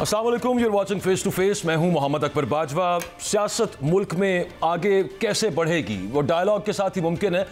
अस्सलाम वालेकुम, you're watching face to face. मैं हूं मोहम्मद अकबर बाजवा। सियासत मुल्क में आगे कैसे बढ़ेगी वो डायलॉग के साथ ही मुमकिन है।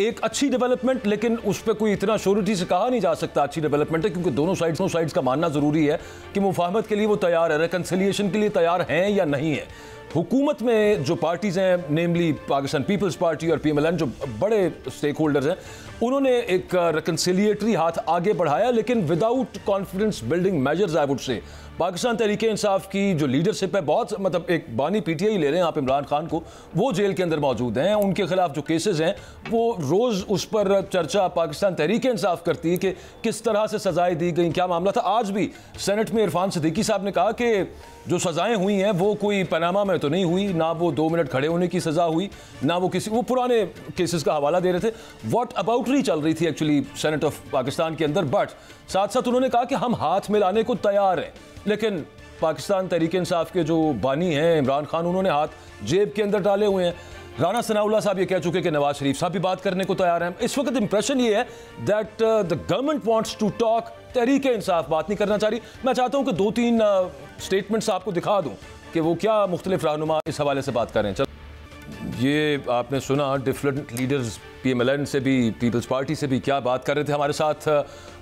एक अच्छी डेवलपमेंट, लेकिन उस पर कोई इतना श्योरिटी से कहा नहीं जा सकता अच्छी डेवलपमेंट है, क्योंकि दोनों साइड्स का मानना ज़रूरी है कि मुफाहमत के लिए वो तैयार है, रिकन्सिलिएशन के लिए तैयार हैं या नहीं है। हुकूमत में जो पार्टीज़ हैं, नेमली पाकिस्तान पीपल्स पार्टी और PMLN, जो बड़े स्टेक होल्डर्स हैं, उन्होंने एक रिकन्सिलिएटरी हाथ आगे बढ़ाया, लेकिन without confidence building measures I would say. Pakistan Tehreek इंसाफ की जो लीडरशिप है, बहुत मतलब एक बानी PTI ले रहे हैं आप इमरान खान को, वो जेल के अंदर मौजूद हैं, उनके खिलाफ जो केसेस हैं वो रोज़ उस पर चर्चा पाकिस्तान तहरीक इंसाफ करती है कि किस तरह से सजाएं दी गई, क्या मामला था। आज भी सेनेट में इरफान सिद्दीकी साहब ने कहा कि जो सजाएं हुई हैं वो कोई पनामा में तो नहीं हुई, ना वो 2 मिनट खड़े होने की सजा हुई, ना वो किसी वो पुराने केसेस का हवाला दे रहे थे। व्हाट अबाउटरी चल रही थी एक्चुअली सेनेट ऑफ पाकिस्तान के अंदर। बट साथ साथ उन्होंने कहा कि हम हाथ मिलाने को तैयार हैं, लेकिन पाकिस्तान तहरीक इंसाफ के जो बानी हैं इमरान खान, उन्होंने हाथ जेब के अंदर डाले हुए हैं। राना सनाउल्लाह साहब ये कह चुके कि नवाज शरीफ साहब भी बात करने को तैयार हैं। इस वक्त इंप्रेशन ये है that the government wants to talk, Tehreek Insaf बात नहीं करना चाह रही। मैं चाहता हूं कि 2-3 स्टेटमेंट्स आपको दिखा दूं कि वो क्या मुख्तलिफ रहनुमा इस हवाले से बात कर रहे हैं। ये आपने सुना डिफरेंट लीडर्स PMLN से भी, पीपल्स पार्टी से भी क्या बात कर रहे थे। हमारे साथ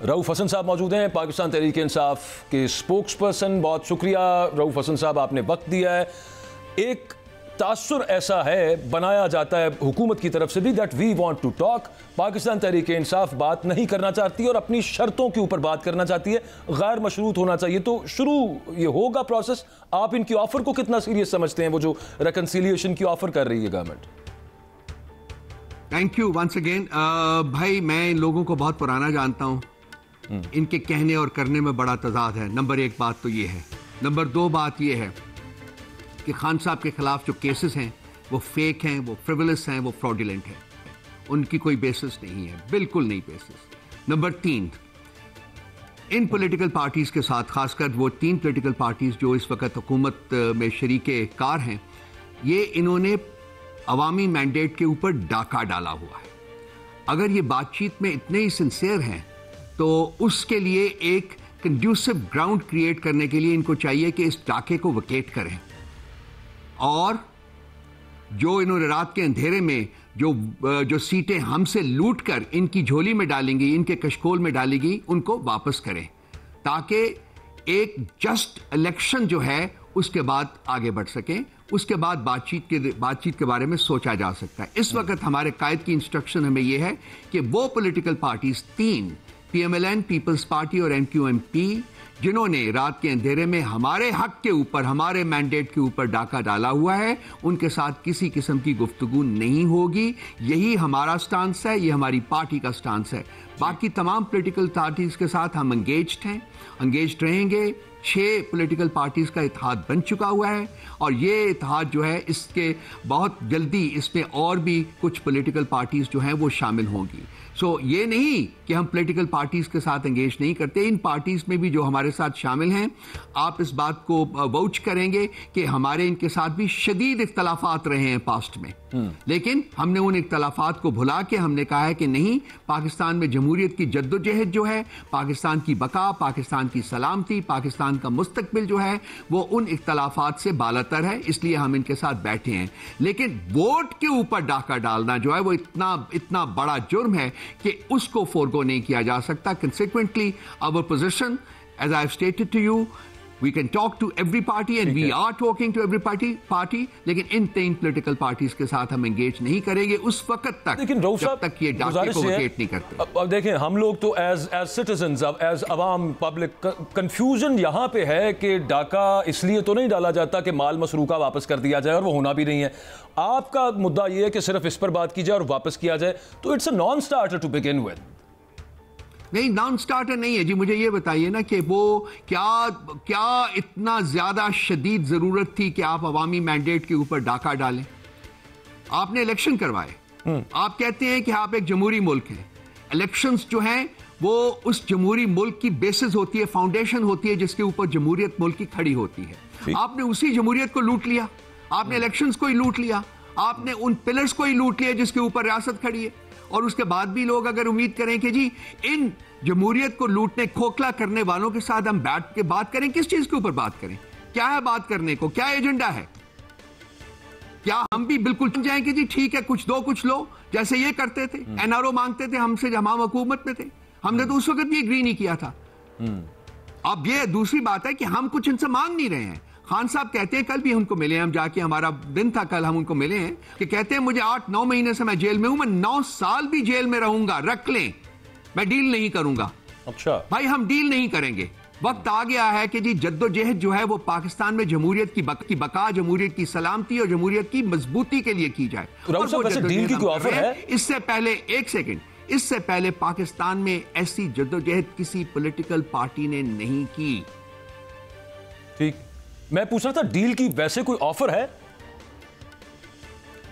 रऊफ हसन साहब मौजूद हैं, पाकिस्तान तहरीक इंसाफ के स्पोक्स पर्सन। बहुत शुक्रिया रऊफ हसन साहब, आपने वक्त दिया है। एक तासुर ऐसा है बनाया जाता है हुकूमत की तरफ से भी that we want to talk, Pakistan Tehreek Insaf बात नहीं करना चाहती और अपनी शर्तों के ऊपर बात करना चाहती है, गैर मशरूत होना चाहिए। तो शुरू ये होगा प्रोसेस। आप इनकी ऑफर को कितना सीरियस समझते हैं, वो जो रिकन्सिलिएशन की ऑफर कर रही है government? Thank you once again. भाई मैं इन लोगों को बहुत पुराना जानता हूँ, इनके कहने और करने में बड़ा तजाद है। नंबर 1 बात तो ये है। नंबर 2 बात ये है कि खान साहब के खिलाफ जो केसेस हैं वो फेक हैं, वो फ्रिवलस हैं, वो फ्रॉडुलेंट हैं, उनकी कोई बेसिस नहीं है, बिल्कुल नहीं बेसिस। नंबर 3, इन पॉलिटिकल पार्टीज के साथ, खासकर वो 3 पॉलिटिकल पार्टीज जो इस वक्त हुकूमत में शरीके कार हैं, ये इन्होंने अवामी मैंडेट के ऊपर डाका डाला हुआ है। अगर ये बातचीत में इतने ही सिंसियर हैं तो उसके लिए एक कंड्यूसिव ग्राउंड क्रिएट करने के लिए इनको चाहिए कि इस डाके को वकेट करें, और जो इन्होंने रात के अंधेरे में जो सीटें हमसे लूट कर इनकी झोली में डालेंगी, इनके कशकोल में डालेगी, उनको वापस करें, ताकि एक जस्ट इलेक्शन जो है उसके बाद आगे बढ़ सकें। उसके बाद बातचीत के बारे में सोचा जा सकता है। इस वक्त हमारे कायद की इंस्ट्रक्शन हमें यह है कि वो political parties 3, PMLN, Peoples Party और MQMP, जिन्होंने रात के अंधेरे में हमारे हक के ऊपर, हमारे मैंडेट के ऊपर डाका डाला हुआ है, उनके साथ किसी किस्म की गुफ्तगू नहीं होगी। यही हमारा स्टांस है, ये हमारी पार्टी का स्टांस है। बाकी तमाम पॉलिटिकल पार्टीज के साथ हम एंगेज्ड हैं, एंगेज्ड रहेंगे। 6 पॉलिटिकल पार्टीज का इत्तेहाद बन चुका हुआ है, और ये इत्तेहाद जो है इसके बहुत जल्दी इसमें और भी कुछ पॉलिटिकल पार्टीज जो हैं वो शामिल होंगी। सो ये नहीं कि हम पॉलिटिकल पार्टीज के साथ एंगेज नहीं करते। इन पार्टीज में भी जो हमारे साथ शामिल हैं, आप इस बात को वाउच करेंगे कि हमारे इनके साथ भी शदीद इख्तलाफात रहे हैं पास्ट में, लेकिन हमने उन इख्तलाफात को भुला के हमने कहा है कि नहीं, पाकिस्तान में जमहूरियत की जद्दोजहद जो है, पाकिस्तान की बका, पाकिस्तान की सलामती, पाकिस्तान का मुस्तकबिल जो है वो उन इख्तलाफात से बालातर है, इसलिए हम इनके साथ बैठे हैं। लेकिन वोट के ऊपर डाका डालना जो है वो इतना बड़ा जुर्म है कि उसको फोरगो नहीं किया जा सकता। Consequently, our position, as I have stated to you, we can talk to every party and we are talking to every party, लेकिन इन 3 पॉलिटिकल पार्टीज के साथ हम एंगेज नहीं करेंगे उस वक्त तक, लेकिन जब तक ये डाके को वकेट नहीं करते। अब देखें, हम लोग तो एज सिटीजंस, अब एज अवाम पब्लिक, कंफ्यूजन यहाँ पे है कि डाका इसलिए तो नहीं डाला जाता कि माल मसरूका वापस कर दिया जाए, और वो होना भी नहीं है। आपका मुद्दा ये है कि सिर्फ इस पर बात की जाए और वापस किया जाए, तो it's a non starter to begin with. नहीं, नॉन स्टार्टर नहीं है जी। मुझे ये बताइए ना कि वो क्या इतना ज्यादा शदीद जरूरत थी कि आप अवामी मैंडेट के ऊपर डाका डालें? आपने इलेक्शन करवाए, आप कहते हैं कि आप एक जमहूरी मुल्क हैं। इलेक्शंस जो हैं वो उस जमहूरी मुल्क की बेसिस होती है, फाउंडेशन होती है, जिसके ऊपर जमहूरियत मुल्क की खड़ी होती है। आपने उसी जमहूरियत को लूट लिया, आपने इलेक्शंस को ही लूट लिया, आपने उन पिलर्स को ही लूट लिया जिसके ऊपर रियासत खड़ी है। और उसके बाद भी लोग अगर उम्मीद करें कि जी इन जमहूरियत को लूटने खोखला करने वालों के साथ हम बैठ के बात करें? किस चीज के ऊपर बात करें? क्या है बात करने को? क्या एजेंडा है? क्या हम भी बिल्कुल जाएं कि जी ठीक है कुछ दो कुछ लो, जैसे ये करते थे, एनआरओ मांगते थे हमसे जब हम हुकूमत में थे, हमने तो उस वक्त भी एग्री नहीं किया था। अब ये दूसरी बात है कि हम कुछ इनसे मांग नहीं रहे हैं। खान साहब कहते हैं, कल भी उनको मिले, हम जाके, हमारा दिन था कल, हम उनको मिले हैं, कि कहते हैं मुझे 8-9 महीने से मैं जेल में हूं, मैं 9 साल भी जेल में रहूंगा, रख लें, मैं डील नहीं करूंगा। अच्छा भाई हम डील नहीं करेंगे। वक्त आ गया है कि जी जद्दोजहद जो है वो पाकिस्तान में जमहूरियत की बका, जमहूरियत की सलामती और जमहूरियत की मजबूती के लिए की जाए। राउत साहब, वैसे डील की कोई ऑफर है? इससे पहले, एक सेकंड, इससे पहले पाकिस्तान में ऐसी जद्दोजहद किसी पॉलिटिकल पार्टी ने नहीं की। ठीक, मैं पूछ रहा था डील की वैसे कोई ऑफर है?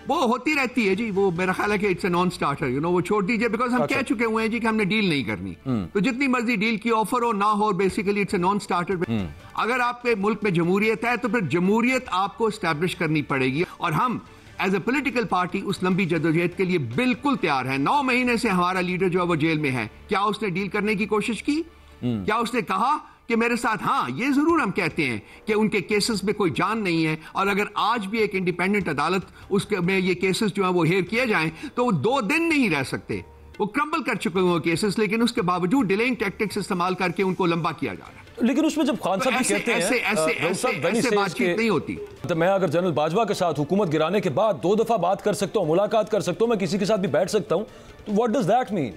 वो होती रहती है जी, वो मेरा ख्याल है कि it's a non starter, you know, वो छोड़ दीजिए, बिकॉज हम अच्छा। कह चुके हुए हैं जी कि हमने डील नहीं करनी। तो जितनी मर्जी डील की ऑफर हो ना हो, basically it's a non starter. अगर आपके मुल्क में जमहूरियत है तो फिर जमहूरियत आपको एस्टैब्लिश करनी पड़ेगी, और हम एज ए पॉलिटिकल पार्टी उस लंबी जद्दोजहद के लिए बिल्कुल तैयार है। 9 महीने से हमारा लीडर जो है वो जेल में है। क्या उसने डील करने की कोशिश की? क्या उसने कहा कि मेरे साथ? हाँ, ये जरूर हम कहते हैं कि उनके केसेस में कोई जान नहीं है, और अगर आज भी एक इंडिपेंडेंट अदालत उसके में ये केसेस जो है वो हेयर किए जाएं तो वो 2 दिन नहीं रह सकते। वो क्रम्बल कर चुके हुए केसेस, लेकिन उसके बावजूद डिलेइंग टैक्टिक्स इस्तेमाल करके उनको लंबा किया जा रहा है। लेकिन उसमें जब खान साहब भी कहते हैं ऐसे बातचीत नहीं होती। तो मैं अगर जनरल बाजवा के साथ हुकूमत गिराने के बाद 2 दफा बात कर सकता हूँ, मुलाकात कर सकता हूँ, मैं किसी के साथ भी बैठ सकता हूँ, तो व्हाट डज दैट मीन?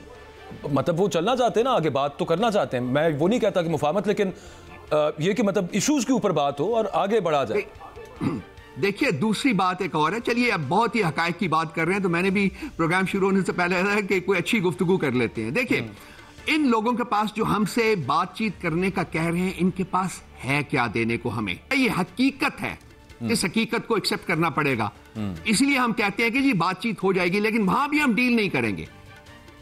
मतलब वो चलना चाहते हैं ना, आगे बात तो करना चाहते हैं। मैं वो नहीं कहता कि मुफाहमत, लेकिन ये कि मतलब इश्यूज के ऊपर बात हो और आगे बढ़ा जाए। देखिए, दूसरी बात एक और है। चलिए, अब बहुत ही हकायक की बात कर रहे हैं, तो मैंने भी प्रोग्राम शुरू होने से पहले है कि कोई अच्छी गुफ्तगू कर लेते हैं। देखिए, इन लोगों के पास जो हमसे बातचीत करने का कह रहे हैं, इनके पास है क्या देने को हमें? ये हकीकत है, इस हकीकत को एक्सेप्ट करना पड़ेगा। इसलिए हम कहते हैं कि जी बातचीत हो जाएगी, लेकिन वहां भी हम डील नहीं करेंगे।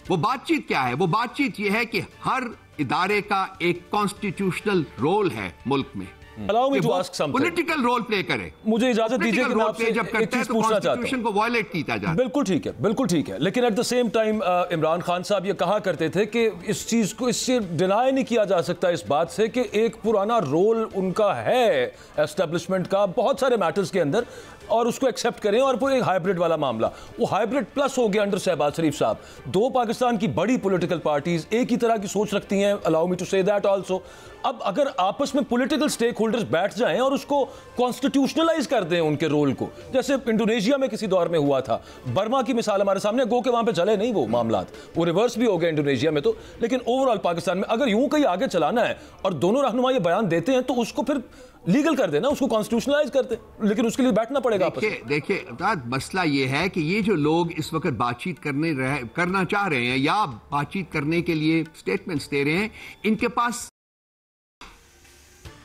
वो बातचीत क्या है? वो बातचीत ये है कि हर इदारे का एक कॉन्स्टिट्यूशनल रोल है मुल्क में, Allow me to ask something. Political role play करे। मुझे इजाजत दीजिए कि मैं आपसे जब करता है तो कॉन्स्टिट्यूशन को वायलेट किया जाता है। बिल्कुल ठीक है, बिल्कुल ठीक है, लेकिन at the same time Imran Khan साहब ये कहा करते थे कि इस चीज को, इससे डिनाई नहीं किया जा सकता इस बात से कि एक पुराना रोल उनका है एस्टेब्लिशमेंट का बहुत सारे मैटर्स के अंदर, और उसको एक्सेप्ट करें। और वो एक हाइब्रिड वाला मामला, वो हाइब्रिड प्लस हो गया अंडर शहबाज शरीफ साहब। 2 पाकिस्तान की बड़ी पॉलिटिकल पार्टीज एक ही तरह की सोच रखती हैं, allow me to say that also. अब अगर आपस में पॉलिटिकल स्टेक होल्डर्स बैठ जाएं और उसको कॉन्स्टिट्यूशनलाइज कर दें उनके रोल को, जैसे इंडोनेशिया में किसी दौर में हुआ था, बर्मा की मिसाल हमारे सामने, गो के वहां पे चले नहीं वो मामलात, वो रिवर्स भी हो गए इंडोनेशिया में तो, लेकिन ओवरऑल पाकिस्तान में अगर यूं कहीं आगे चलाना है और दोनों रहनुमा ये बयान देते हैं तो उसको फिर लीगल कर देना, उसको कॉन्स्टिट्यूशनलाइज करते, लेकिन उसके लिए बैठना पड़ेगा। देखिए मसला ये है कि ये जो लोग इस वक्त बातचीत करना चाह रहे हैं या बातचीत करने के लिए स्टेटमेंट्स दे रहे हैं, इनके पास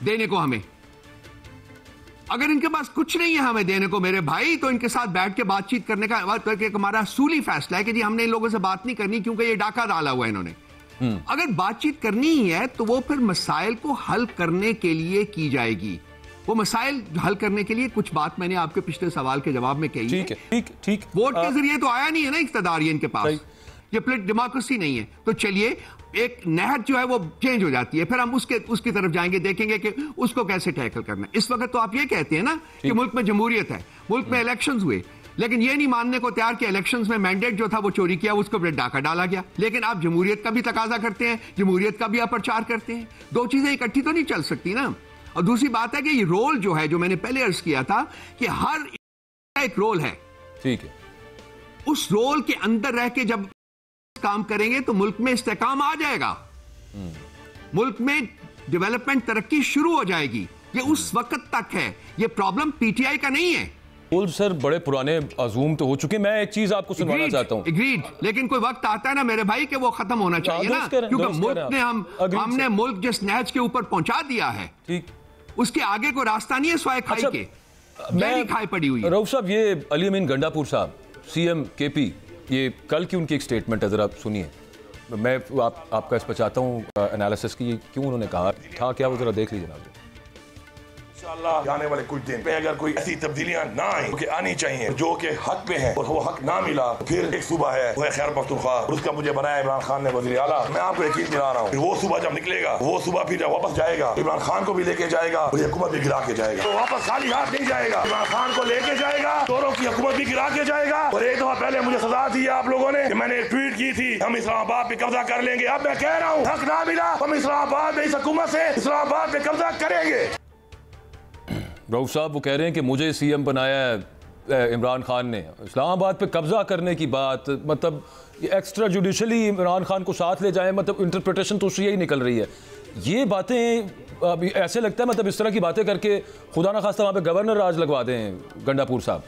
देने को हमें, अगर इनके पास कुछ नहीं है हमें देने को मेरे भाई, तो इनके साथ बैठ के बातचीत करने का हमारा सूली फैसला है कि जी हमने इन लोगों से बात नहीं करनी, क्योंकि ये डाका डाला हुआ है इन्होंने। अगर बातचीत करनी ही है तो वो फिर मसाइल को हल करने के लिए की जाएगी। वो मसाइल हल करने के लिए कुछ बात मैंने आपके पिछले सवाल के जवाब में कही ठीक है, ठीक। वोट के जरिए तो आया नहीं है ना इख्तिदार, इनके पास ये प्लेट डेमोक्रेसी नहीं है। तो चलिए, एक नहर जो है वो चेंज हो जाती है, फिर हम उसकी तरफ जाएंगे, देखेंगे कि उसको कैसे टैकल करना है। इस वक्त तो आप ये कहते हैं ना कि मुल्क में जमहूरियत है, मुल्क में इलेक्शंस हुए, लेकिन ये नहीं मानने को तैयार कि इलेक्शंस में मैंडेट जो था वो चोरी किया, उसको फिर डाका डाला गया। लेकिन आप जमहूरियत का भी तकाजा करते हैं, जमहूरियत का भी आप प्रचार करते हैं। 2 चीजें इकट्ठी तो नहीं चल सकती ना। और दूसरी बात है कि ये रोल जो है, जो मैंने पहले अर्ज किया था कि हर एक रोल है, ठीक है, उस रोल के अंदर रह के जब काम करेंगे तो मुल्क में इस्तेकाम आ जाएगा, मुल्क में डेवलपमेंट, तरक्की शुरू हो जाएगी। ये उस वक्त तक है, ये प्रॉब्लम पीटीआई का नहीं है। सर बड़े पुराने अजूम तो हो चुके। मैं एक चीज आपको सुनवाना चाहता हूं। एग्रीड, लेकिन कोई वक्त आता है ना मेरे भाई कि वो खत्म होना चाहिए ना, क्योंकि मुल्क ने हमने मुल्क जिस नहज के ऊपर पहुंचा दिया है, ठीक, उसके आगे को रास्ता नहीं है स्वाय खाई के, मैं खाई पड़ी हुई है। रऊफ साहब, ये अली अमीन गंडापुर साहब, सीएम केपी, ये कल की उनकी एक स्टेटमेंट है, जरा सुनिए। मैं आपका इस पर चाहता हूँ एनालिसिस की, क्यों उन्होंने कहा था क्या, वो जरा देख लीजिए जनाब। इंशाअल्लाह आने वाले कुछ दिन में अगर कोई ऐसी तब्दीलियां ना आए कि आनी चाहिए जो कि हक पे हैं और वो हक ना मिला, फिर एक सूबा है वो है खैबर पख्तूनख्वा, उसका मुझे बनाया इमरान खान ने वज़ीर आला। मैं आपको यकीन दिला रहा हूँ वो सूबा जब निकलेगा, वो सूबा फिर जब वापस जाएगा इमरान खान को भी लेके जाएगा और हुकूमत भी गिरा के जाएगा। तो वापस खाली हाथ नहीं जाएगा, इमरान खान को लेके जाएगा, चोरों की हुकूमत भी गिरा के जाएगा। और एक दफा पहले मुझे सजा दी है आप लोगों ने, मैंने एक ट्वीट की थी हम इस्लामाबाद पे कब्जा कर लेंगे। अब मैं कह रहा हूँ हक ना मिला, हम इस्लामाबाद में इस हुकूमत से इस्लामाबाद पे कब्जा करेंगे। रऊफ साहब वो कह रहे हैं कि मुझे सीएम बनाया है इमरान खान ने, इस्लामाबाद पे कब्जा करने की बात, मतलब एक्स्ट्रा जुडिशली इमरान खान को साथ ले जाएं, मतलब इंटरप्रिटेशन तो उससे यही निकल रही है। ये बातें अभी ऐसे लगता है मतलब इस तरह की बातें करके खुदा ना खास्ता वहाँ पे गवर्नर राज लगवा दें गंडापुर साहब।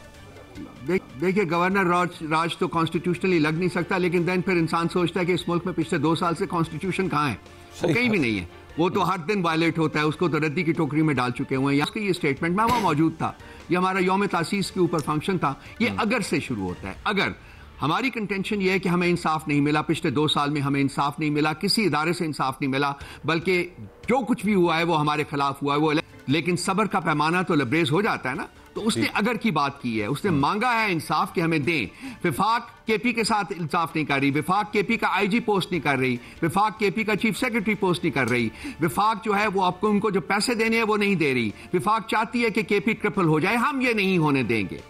देखिए गवर्नर राज तो कॉन्स्टिट्यूशनली लग नहीं सकता, लेकिन देन फिर इंसान सोचता है कि इस मुल्क में पिछले 2 साल से कॉन्स्टिट्यूशन कहाँ है, वो कहीं भी नहीं है, वो तो हर दिन वायलेट होता है, उसको तो रद्दी की टोकरी में डाल चुके हुए हैं। इसका ये स्टेटमेंट मैं वहाँ मौजूद था, ये हमारा यौम तासीस के ऊपर फंक्शन था, ये अगर से शुरू होता है। अगर हमारी कंटेंशन ये है कि हमें इंसाफ नहीं मिला, पिछले 2 साल में हमें इंसाफ नहीं मिला, किसी इदारे से इंसाफ नहीं मिला, बल्कि जो कुछ भी हुआ है वो हमारे खिलाफ हुआ है, वो लेकिन सब्र का पैमाना तो लबरेज हो जाता है ना। तो उसने अगर की बात की है, उसने मांगा है इंसाफ कि हमें दें। विफाक केपी के साथ इंसाफ नहीं कर रही, विफाक केपी का आईजी पोस्ट नहीं कर रही, विफाक केपी का चीफ सेक्रेटरी पोस्ट नहीं कर रही, विफाक जो है वो आपको उनको जो पैसे देने हैं वो नहीं दे रही, विफाक चाहती है कि केपी ट्रिपल हो जाए, हम ये नहीं होने देंगे।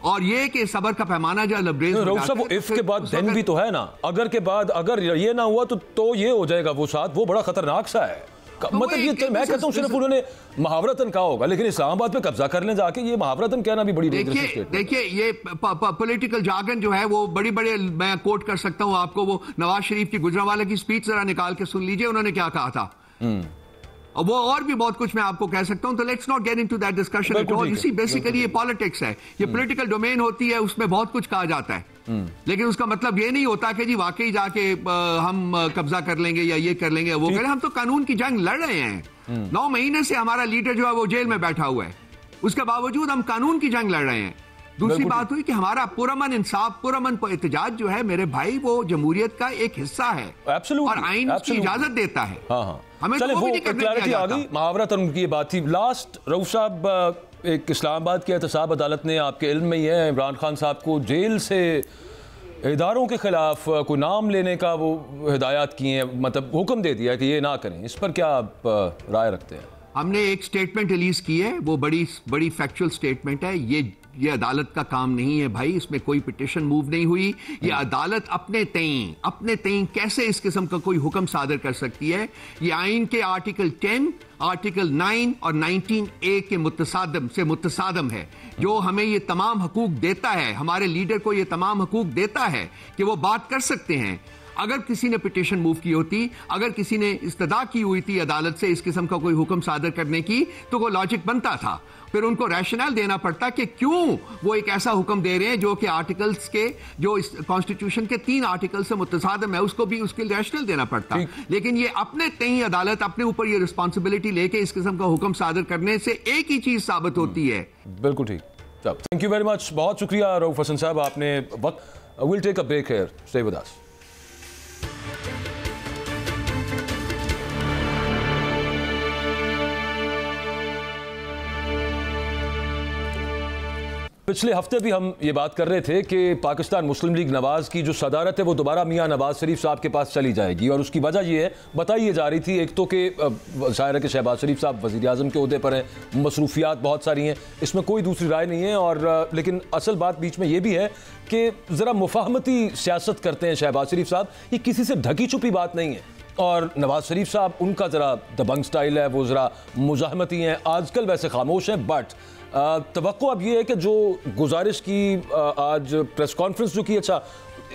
और ये कि सबर का पैमाना जो लबरेज वो इफ के बाद देन भी तो है ना, अगर के बाद अगर ये ना हुआ तो ये हो जाएगा वो साथ, वो बड़ा खतरनाक सा है। मतलब ये मैं कहता हूँ सिर्फ उन्होंने महावरतन कहा होगा, लेकिन इस्लामाबाद पे कब्जा करने जाके ये महावरतन कहना भी बड़ी देखिए ये पॉलिटिकल जार्गन जो है वो बड़ी मैं कोट कर सकता हूँ आपको, वो नवाज शरीफ की गुजरांवाला की स्पीच जरा निकाल के सुन लीजिए, उन्होंने क्या कहा था। और वो और भी बहुत कुछ मैं आपको कह सकता हूं, तो let's not get into that discussion at all. इसी बेसिकली ये पॉलिटिक्स है, ये पॉलिटिकल डोमेन होती है, उसमें बहुत कुछ कहा जाता है, लेकिन उसका मतलब ये नहीं होता कि जी वाकई जाके हम कब्जा कर लेंगे या ये कर लेंगे वो करें। हम तो कानून की जंग लड़ रहे हैं, 9 महीने से हमारा लीडर जो है वो जेल में बैठा हुआ है, उसके बावजूद हम कानून की जंग लड़ रहे हैं। दूसरी बात हुई कि हमारा पुरअमन इंसाफ, पुरअमन एहतजाज जो है मेरे भाई, वो जमहूरियत का एक हिस्सा है और आइन की इजाजत देता है। हमें चले वो क्लैरिटी आ गई, महावरतन की बात थी। लास्ट रऊफ साहब, एक इस्लामाबाद की एहतसाब अदालत ने आपके इल्म में ही है इमरान खान साहब को जेल से इदारों के खिलाफ कोई नाम लेने का वो हिदायत की है, मतलब हुक्म दे दिया कि ये ना करें। इस पर क्या आप राय रखते हैं? हमने एक स्टेटमेंट रिलीज की है, वो बड़ी फैक्चुअल स्टेटमेंट है। ये अदालत का काम नहीं है भाई, इसमें कोई पिटीशन मूव नहीं हुई। ये अदालत अपने तईं कैसे इस किस्म का कोई हुक्म सादर कर सकती है? ये आइन के आर्टिकल 10, आर्टिकल 9 और 19A के मुतसादम है, जो हमें ये तमाम हकूक देता है, हमारे लीडर को ये तमाम हकूक देता है कि वो बात कर सकते हैं। अगर किसी ने पिटीशन मूव की होती, अगर किसी ने इस्तदा की हुई थी अदालत से इस किस्म का कोई हुक्म सादर करने की, तो वो लॉजिक बनता था, फिर उनको रैशनल देना पड़ता कि क्यों वो एक ऐसा हुक्म दे रहे हैं जो कि आर्टिकल्स के, जो इस कॉन्स्टिट्यूशन के 3 आर्टिकल से मुतसादम है, उसको भी उसके रैशनल देना पड़ता। लेकिन ये अपने तई अदालत अपने ऊपर ये रिस्पॉन्सिबिलिटी लेके इस किस्म का हुक्म सादर करने से एक ही चीज साबित होती है। बिल्कुल ठीक। थैंक यू वेरी मच, बहुत शुक्रिया रऊफ हसन साहब, आपने वक्त। Will take a break here, stay with us. पिछले हफ्ते भी हम ये बात कर रहे थे कि पाकिस्तान मुस्लिम लीग नवाज की जो सदारत है वो दोबारा मियां नवाज शरीफ साहब के पास चली जाएगी, और उसकी वजह ये है, बताई जा रही थी, एक तो कि ज़ाहिर है कि शहबाज शरीफ साहब वज़ीर आज़म के ओहदे पर हैं, मसरूफियात बहुत सारी हैं, इसमें कोई दूसरी राय नहीं है। और लेकिन असल बात बीच में ये भी है कि ज़रा मुफाहमती सियासत करते हैं शहबाज शरीफ साहब, ये किसी से ढकी छुपी बात नहीं है। और नवाज शरीफ साहब, उनका ज़रा दबंग स्टाइल है, वो ज़रा मुज़ाहमती हैं, आजकल वैसे खामोश हैं, बट तवक्को अब ये है कि जो गुजारिश की आज प्रेस कॉन्फ्रेंस जो की, अच्छा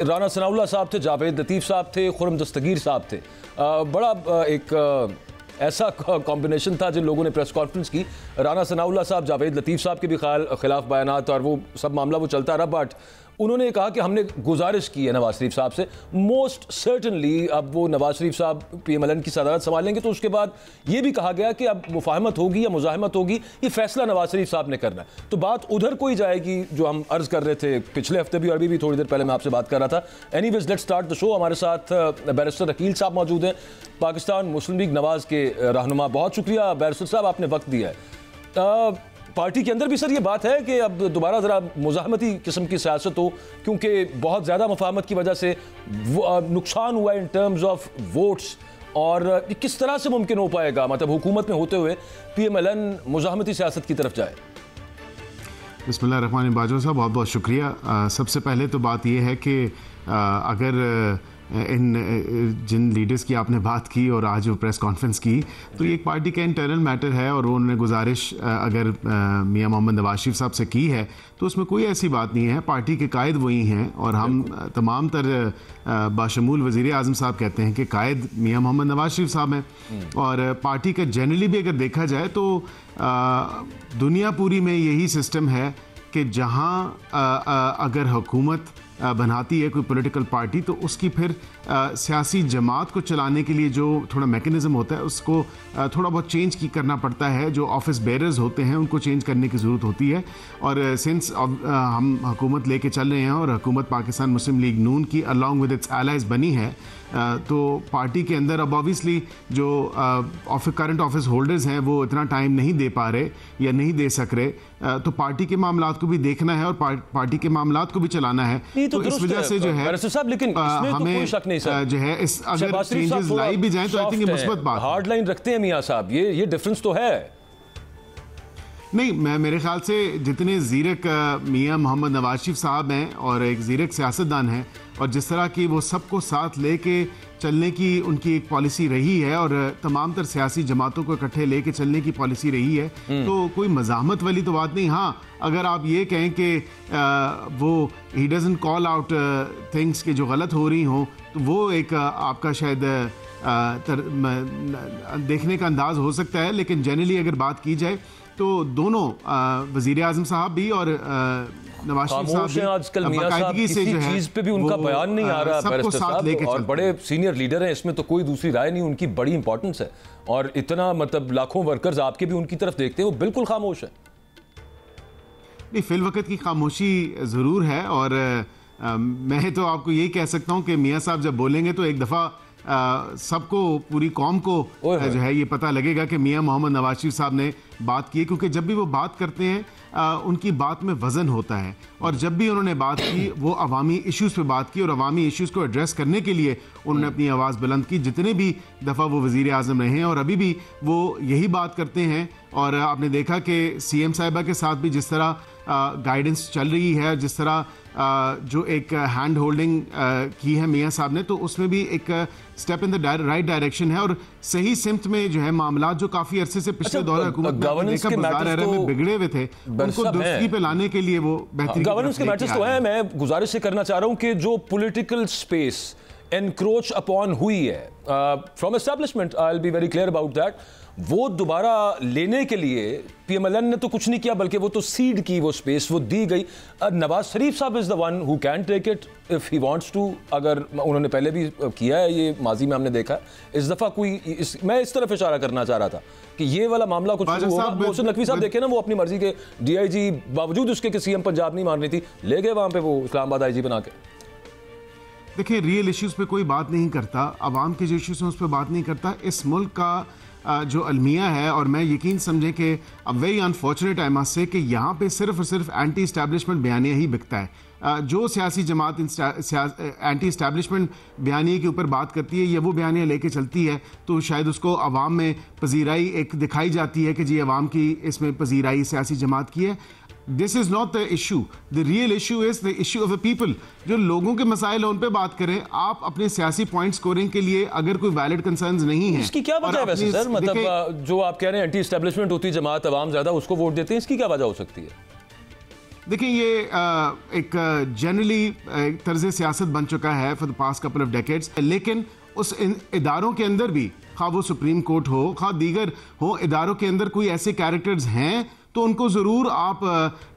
राना सनाउल्लाह साहब थे, जावेद लतीफ़ साहब थे, खुरम दस्तगीर साहब थे, बड़ा एक ऐसा कॉम्बिनेशन था जिन लोगों ने प्रेस कॉन्फ्रेंस की। राना सनाउल्लाह साहब, जावेद लतीफ़ साहब के भी खिलाफ बयानात और वो सब मामला वो चलता रहा, बट उन्होंने कहा कि हमने गुजारिश की है नवाज शरीफ साहब से, मोस्ट सर्टनली अब वो नवाज शरीफ साहब PMLN की सदारत संभालेंगे, तो उसके बाद ये भी कहा गया कि अब मुफाहमत होगी या मुजाहमत होगी, ये फैसला नवाज शरीफ साहब ने करना है। तो बात उधर कोई जाएगी जो हम अर्ज़ कर रहे थे पिछले हफ्ते भी और अभी भी थोड़ी देर पहले मैं आपसे बात कर रहा था। Anyways let's start the show. हमारे साथ बैरिस्टर अकील साहब मौजूद हैं, पाकिस्तान मुस्लिम लीग नवाज के रहनुमा। बहुत शुक्रिया बैरिस्टर साहब, आपने वक्त दिया है। पार्टी के अंदर भी सर ये बात है कि अब दोबारा ज़रा मुज़ाहमती किस्म की सियासत हो, क्योंकि बहुत ज़्यादा मफाहमत की वजह से नुकसान हुआ इन टर्म्स ऑफ वोट्स, और किस तरह से मुमकिन हो पाएगा, मतलब हुकूमत में होते हुए PMLN मुज़ाहमती सियासत की तरफ जाए? बिस्मिल्लाह रहमान बाजवा साहब, बहुत बहुत शुक्रिया। सबसे पहले तो बात यह है कि अगर जिन लीडर्स की आपने बात की और आज वो प्रेस कॉन्फ्रेंस की, तो ये एक पार्टी का इंटरनल मैटर है और उन्होंने गुजारिश अगर मियां मोहम्मद नवाज शरीफ साहब से की है तो उसमें कोई ऐसी बात नहीं है। पार्टी के कायद वही हैं और हम तमाम तर बाशमूल वज़ीर आज़म साहब कहते हैं कि कायद मियां मोहम्मद नवाज शरीफ साहब हैं। और पार्टी का जनरली भी अगर देखा जाए तो दुनिया पूरी में यही सिस्टम है कि जहाँ अगर हुकूमत बनाती है कोई पॉलिटिकल पार्टी तो उसकी फिर सियासी जमात को चलाने के लिए जो थोड़ा मैकेनिज़्म होता है उसको थोड़ा बहुत चेंज करना पड़ता है। जो ऑफिस बेरर्स होते हैं उनको चेंज करने की ज़रूरत होती है। और सिंस हम हुकूमत लेके चल रहे हैं और हुकूमत पाकिस्तान मुस्लिम लीग नून की अलॉन्ग विद इट्स एलाइज बनी है, तो पार्टी के अंदर अब ऑब्वियसली जो करंट ऑफिस होल्डर्स हैं वो इतना टाइम नहीं दे पा रहे या नहीं दे सक रहे, तो पार्टी के मामलात को भी देखना है और पार्टी के मामलात को भी चलाना है। तो इस वजह से जो है लेकिन हमें जो है इस अगर चेंजेस लाई भी जाए तो आई थिंक ये मुस्बत बात हार्ड लाइन रखते हैं मियां साहब, ये डिफरेंस तो है। नहीं, मैं मेरे ख्याल से जितने ज़ीरक मियां मोहम्मद नवाज शरीफ साहब हैं और एक ज़ीरक सियासतदान हैं और जिस तरह की वो सबको साथ लेके चलने की उनकी एक पॉलिसी रही है और तमाम तर सियासी जमातों को इकट्ठे लेके चलने की पॉलिसी रही है, तो कोई मज़ाहमत वाली तो बात नहीं। हाँ, अगर आप ये कहें कि वो he doesn't call out things के जो गलत हो रही हों, तो वो एक आपका शायद देखने का अंदाज हो सकता है। लेकिन जनरली अगर बात की जाए तो दोनों वज़ीर आज़म साहब भी और नवाज शरीफ साहब भी आजकल मियां साहब किसी चीज पे भी उनका बयान नहीं आ रहा बैरिस्टर साहब, और बड़े सीनियर लीडर हैं, इसमें तो कोई दूसरी राय नहीं, उनकी बड़ी इंपॉर्टेंस है और इतना मतलब लाखों वर्कर्स आपके भी उनकी तरफ देखते हैं, वो बिल्कुल खामोश है। नहीं, फिल वक्त की खामोशी ज़रूर है और मैं तो आपको यही कह सकता हूँ कि मियां साहब जब बोलेंगे तो एक दफ़ा सबको, पूरी कौम को जो है ये पता लगेगा कि मियां मोहम्मद नवाज शरीफ साहब ने बात की है, क्योंकि जब भी वो बात करते हैं उनकी बात में वज़न होता है। और जब भी उन्होंने बात की वो अवामी इश्यूज़ पे बात की और अवामी इश्यूज़ को एड्रेस करने के लिए उन्होंने अपनी आवाज़ बुलंद की। जितने भी दफ़ा वो वज़ीर आज़म रहे हैं और अभी भी वो यही बात करते हैं। और आपने देखा कि CM साहिबा के साथ भी जिस तरह गाइडेंस चल रही है, जिस तरह जो एक हैंड होल्डिंग की है मियां साहब ने, तो उसमें भी एक step in the right direction है और सही सिमत में जो है मामला जो काफ़ी अरसे से पिछले दौर हुकूमत में बिगड़े हुए थे उनको दुरुस्ती पे लाने के लिए वो बेहतरीन गवर्नेंस के मैटर्स तो है। मैं गुजारिश से करना चाह रहा हूं कि जो पॉलिटिकल स्पेस एनक्रोच अपॉन हुई है from establishment, I will be very clear about that, वो दोबारा लेने के लिए PMLN ने तो कुछ नहीं किया, बल्कि वो तो सीड की, वो स्पेस वो दी गई। नवाज शरीफ साहब is the one who can take it if he wants to. अगर उन्होंने पहले भी किया है, ये माजी में हमने देखा है, इस दफ़ा कोई मैं इस तरफ इशारा करना चाह रहा था कि ये वाला मामला कुछ मोहसिन नकवी साहब देखे ना, वो अपनी मर्जी के DIG बावजूद उसके कि CM पंजाब नहीं मान रही थी, ले गए वहाँ पे वो इस्लामाबाद IG बना के। देखिए, रियल इश्यूज़ पे कोई बात नहीं करता, अवाम के जो इश्यूज़ हैं उस पर बात नहीं करता। इस मुल्क का जो अलमिया है, और मैं यकीन समझें कि अब very unfortunate I must say कि यहाँ पे सिर्फ और सिर्फ एंटी इस्टेब्लिशमेंट बयानिया ही बिकता है। जो सियासी जमात एंटी इस्टेब्लिशमेंट बयानिए के ऊपर बात करती है या वो बयानिया लेके चलती है, तो शायद उसको अवाम में पजीराई एक दिखाई जाती है कि जी अवाम की इसमें पजीराई सियासी जमात की है। This is not the issue, the real issue is the issue of the people. जो लोगों के मसाइल हैं उन पे बात करें। आप अपने सियासी पॉइंट स्कोरिंग के लिए अगर कोई वैलिड कंसर्न्स नहीं है, इसकी क्या वजह है वैसे सर? मतलब जो आप कह रहे हैं एंटी एस्टेब्लिशमेंट होती जमात, अवाम ज्यादा उसको वोट देते हैं, इसकी क्या वजह हो सकती है? देखिए, ये एक जनरली तर्ज सियासत बन चुका है for the past couple of decades. लेकिन उस इदारों के अंदर भी, खा वो सुप्रीम कोर्ट हो, खा दीगर हो, इदारों के अंदर कोई ऐसे कैरेक्टर्स हैं तो उनको ज़रूर आप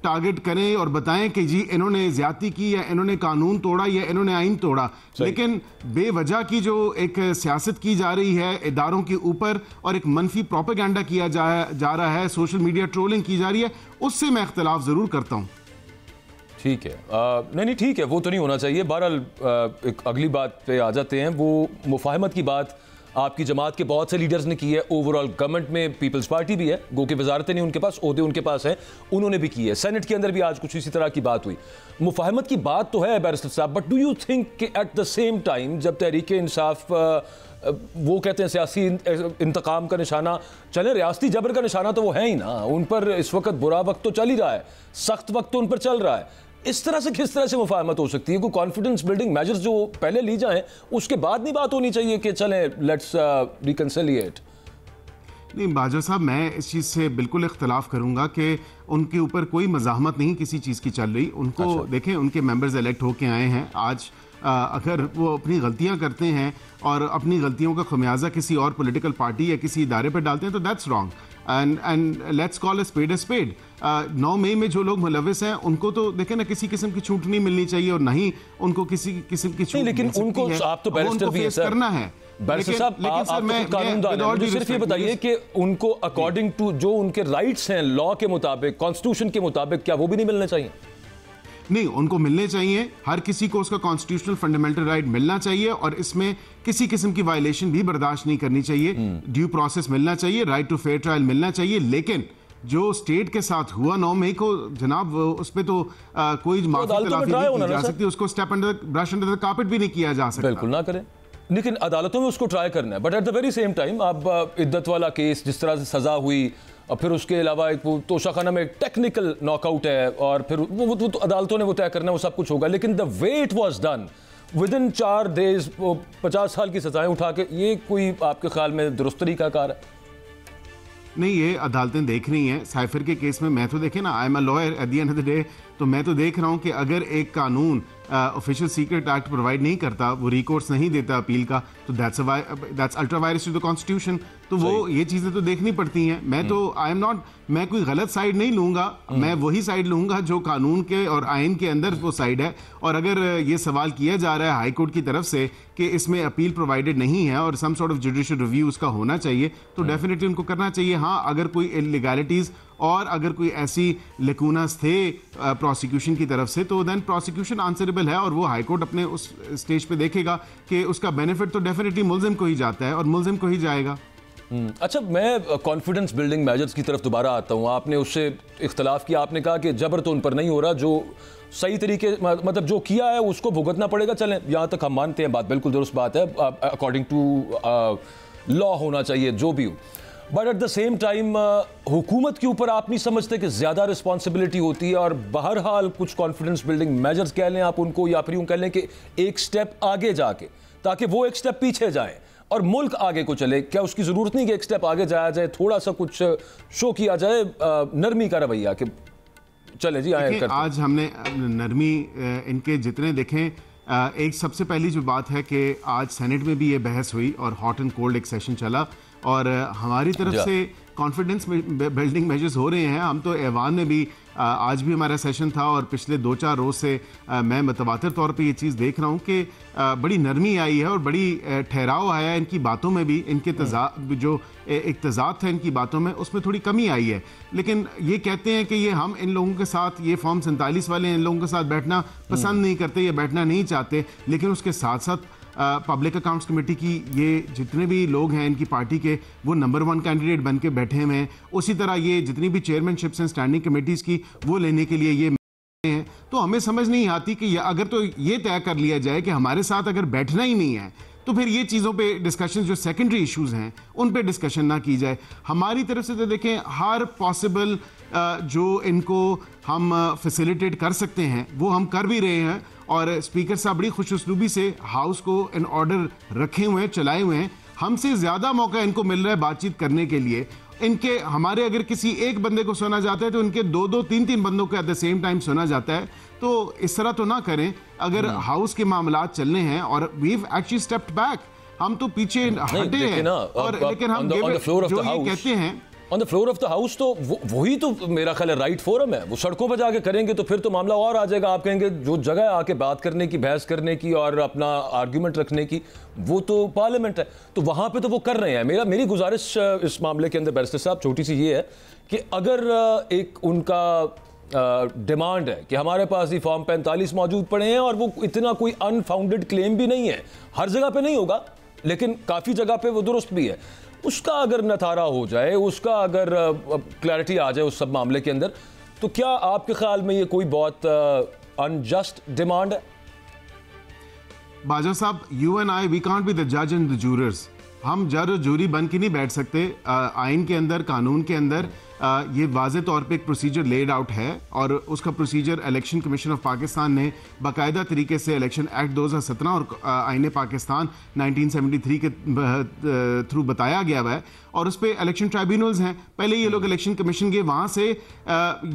टारगेट करें और बताएं कि जी इन्होंने ज़्यादती की या इन्होंने कानून तोड़ा या इन्होंने आइन तोड़ा। लेकिन बेवजह की जो एक सियासत की जा रही है इदारों के ऊपर और एक मनफी प्रोपेगेंडा किया जा रहा है, सोशल मीडिया ट्रोलिंग की जा रही है, उससे मैं इख्तिलाफ ज़रूर करता हूँ। ठीक है, नहीं ठीक है, वो तो नहीं होना चाहिए। बहरहाल एक अगली बात पे आ जाते हैं, वो मुफाहमत की बात आपकी जमात के बहुत से लीडर्स ने की है, ओवरऑल गवर्नमेंट में पीपल्स पार्टी भी है, गो की वजारतें नहीं उनके पास, ओहदे उनके पास हैं, उन्होंने भी की है। सेनेट के अंदर भी आज कुछ इसी तरह की बात हुई। मुफाहमत की बात तो है बैरिस्टर साहब, बट डू यू थिंक कि एट द सेम टाइम जब तहरीक इंसाफ वो कहते हैं सियासी इंतकाम का निशाना चले, रियासती जबर का निशाना तो वो है ही ना, उन पर इस वक्त बुरा वक्त तो चल ही रहा है, सख्त वक्त तो उन पर चल रहा है, इस तरह से किस तरह से मुफाहमत हो सकती है? कोई कॉन्फिडेंस बिल्डिंग मेजर्स जो पहले ली जाएं उसके बाद नहीं बात होनी चाहिए कि चलें लेट्स रिकंसिलिएट? नहीं बाजवा साहब, मैं इस चीज़ से बिल्कुल इख्तलाफ करूंगा कि उनके ऊपर कोई मज़ाहमत नहीं किसी चीज़ की चल रही। उनको देखें, उनके मेंबर्स इलेक्ट होके आए हैं आज, अगर वो अपनी गलतियां करते हैं और अपनी गलतियों का खमियाजा किसी और पॉलिटिकल पार्टी या किसी इदारे पर डालते हैं तो that's wrong, and let's call a spade a spade. 9 मई में जो लोग मुलविस हैं उनको तो देखें ना, किसी किस्म की छूट नहीं मिलनी चाहिए और ना ही उनको किसी किस्म की छूट, लेकिन उनको आप तो बैरिस्टर भी हैं सर, करना है। बैरिस्टर साहब आप कानूनदान हैं, मुझे सिर्फ ये बताइए कि उनको अकॉर्डिंग टू जो उनके राइट्स हैं लॉ के मुताबिक, कॉन्स्टिट्यूशन के मुताबिक, क्या वो भी नहीं मिलने चाहिए? नहीं, उनको मिलने चाहिए, हर किसी को उसका कॉन्स्टिट्यूशनल फंडामेंटल राइट मिलना चाहिए और इसमें किसी किस्म की वायलेशन भी बर्दाश्त नहीं करनी चाहिए। ड्यू प्रोसेस मिलना चाहिए, राइट टू फेयर ट्रायल मिलना चाहिए, लेकिन जो स्टेट के साथ हुआ 9 मई को जनाब, उस पर तो कोई माफी तलाफी नहीं की जा सकती, उसको step under brush under the carpet भी नहीं किया जा सकता। बिल्कुल ना करें, लेकिन अदालतों में उसको ट्राई करना है। But at the very same time आप इद्दत वाला केस जिस तरह से सजा हुई और फिर उसके अलावा एक वो तोशाखाना में एक टेक्निकल नॉकआउट है और फिर वो तो अदालतों ने वो तय करना है, वो सब कुछ होगा, लेकिन the way it was done with in 4 days 50 साल की सजाएं उठा के, ये कोई आपके ख्याल में दुरुस्त तरीका कार है? नहीं, ये अदालतें देख रही हैं। साइफर के केस में मैं तो देखे ना, I am a lawyer at the end of the day, तो मैं तो देख रहा हूं कि अगर एक कानून ऑफिशियल सीक्रेट एक्ट प्रोवाइड नहीं करता, वो रिकोर्स नहीं देता अपील का, तो that's ultra vires to the constitution. तो वो ये चीजें तो देखनी पड़ती हैं। मैं तो आई एम नॉट, मैं कोई गलत साइड नहीं लूंगा, मैं वही साइड लूंगा जो कानून के और आइन के अंदर वो साइड है। और अगर ये सवाल किया जा रहा है हाई कोर्ट की तरफ से कि इसमें अपील प्रोवाइडेड नहीं है और some sort of judicial review उसका होना चाहिए, तो डेफिनेटली उनको करना चाहिए। हाँ, अगर कोई इलीगैलिटीज और अगर कोई ऐसी लेकूनास थे प्रोसिक्यूशन की तरफ से, तो देन प्रोसिक्यूशन आंसरेबल है और वो हाई कोर्ट अपने उस स्टेज पे देखेगा कि उसका बेनिफिट तो डेफिनेटली मुल्जिम को ही जाता है और मुल्जिम को ही जाएगा। अच्छा, मैं कॉन्फिडेंस बिल्डिंग मेजर्स की तरफ दोबारा आता हूँ। आपने उससे इख्तलाफ किया, आपने कहा कि जबर तो उन पर नहीं हो रहा, जो सही तरीके मतलब जो किया है उसको भुगतना पड़ेगा। चलें, यहाँ तक हम मानते हैं, बात बिल्कुल दुरुस्त बात है, अकॉर्डिंग टू लॉ होना चाहिए जो भी हो। But at the same time हुकूमत के ऊपर आप नहीं समझते कि ज़्यादा रिस्पॉन्सिबिलिटी होती है और बहरहाल कुछ कॉन्फिडेंस बिल्डिंग मेजर्स कह लें आप उनको, या फिर यूँ कह लें कि एक स्टेप आगे जाके, ताकि वो एक स्टेप पीछे जाए और मुल्क आगे को चले? क्या उसकी ज़रूरत नहीं कि एक स्टेप आगे जाया जाए, थोड़ा सा कुछ शो किया जाए, नरमी का रवैया कि चले जी आए? आज हमने नरमी इनके जितने देखें, एक सबसे पहली जो बात है कि आज सेनेट में भी ये बहस हुई और हॉट एंड कोल्ड एक सेशन चला और हमारी तरफ से कॉन्फिडेंस बिल्डिंग मेजर्स हो रहे हैं। हम तो ऐवान में भी आज भी हमारा सेशन था और पिछले 2-4 रोज़ से मैं मतवातर तौर पे ये चीज़ देख रहा हूँ कि बड़ी नरमी आई है और बड़ी ठहराव आया है इनकी बातों में भी, इनके जो एक तजाद था इनकी बातों में, उसमें थोड़ी कमी आई है। लेकिन ये कहते हैं कि ये हम इन लोगों के साथ, ये फॉर्म 47 वाले इन लोगों के साथ बैठना पसंद नहीं करते, ये बैठना नहीं चाहते, लेकिन उसके साथ साथ पब्लिक अकाउंट्स कमेटी की ये जितने भी लोग हैं इनकी पार्टी के, वो नंबर 1 कैंडिडेट बन के बैठे हुए हैं। उसी तरह ये जितनी भी चेयरमैनशिप्स हैं स्टैंडिंग कमेटीज़ की, वो लेने के लिए ये हैं। तो हमें समझ नहीं आती कि अगर तो ये तय कर लिया जाए कि हमारे साथ अगर बैठना ही नहीं है, तो फिर ये चीज़ों पे डिस्कशन, जो सेकेंडरी इश्यूज हैं उन पे डिस्कशन ना की जाए। हमारी तरफ से तो देखें, हर पॉसिबल जो इनको हम फैसिलिटेट कर सकते हैं वो हम कर भी रहे हैं और स्पीकर साहब बड़ी खुशउस्लूबी से हाउस को इन ऑर्डर रखे हुए हैं, चलाए हुए हैं। हमसे ज़्यादा मौका इनको मिल रहा है बातचीत करने के लिए। इनके हमारे अगर किसी एक बंदे को सुना जाता है तो इनके 2-2, 3-3 बंदों को एट द सेम टाइम सुना जाता है। तो इस तरह तो ना करें। अगर हाउस के मामलात चलने हैं और we have actually stepped back, हम तो पीछे हटे हैं और लेकिन हम जो ये कहते हैं on the floor of the house, तो वही तो मेरा ख्याल है राइट फोरम है। वो सड़कों पर जाके करेंगे तो फिर तो मामला और आ जाएगा। आप कहेंगे जो जगह आके बात करने की, बहस करने की और अपना आर्ग्यूमेंट रखने की, वो तो पार्लियामेंट है, तो वहां पे तो वो कर रहे हैं। मेरी गुजारिश इस मामले के अंदर बैरिस्टर साहब छोटी सी ये है कि अगर एक उनका डिमांड है कि हमारे पास ही फॉर्म 45 मौजूद पड़े हैं और वो इतना कोई अनफाउंडेड क्लेम भी नहीं है, हर जगह पे नहीं होगा, लेकिन काफ़ी जगह पे वो दुरुस्त भी है। उसका अगर नतारा हो जाए, उसका अगर क्लैरिटी आ जाए उस सब मामले के अंदर, तो क्या आपके ख्याल में ये कोई बहुत अनजस्ट डिमांड है? बाजवा साहब, you and I we can't be the जज एंड द जूरर्स। हम जज और जूरी बन के नहीं बैठ सकते। आइन के अंदर, कानून के अंदर ये वाज़े तौर पे एक प्रोसीजर लेड आउट है और उसका procedure election commission of Pakistan ने बाकायदा तरीके से इलेक्शन एक्ट 2017 और आइन पाकिस्तान 1973 के थ्रू बताया गया हुआ है और उस पर इलेक्शन ट्राइब्यूनल्स हैं। पहले ये लोग इलेक्शन कमीशन के वहाँ से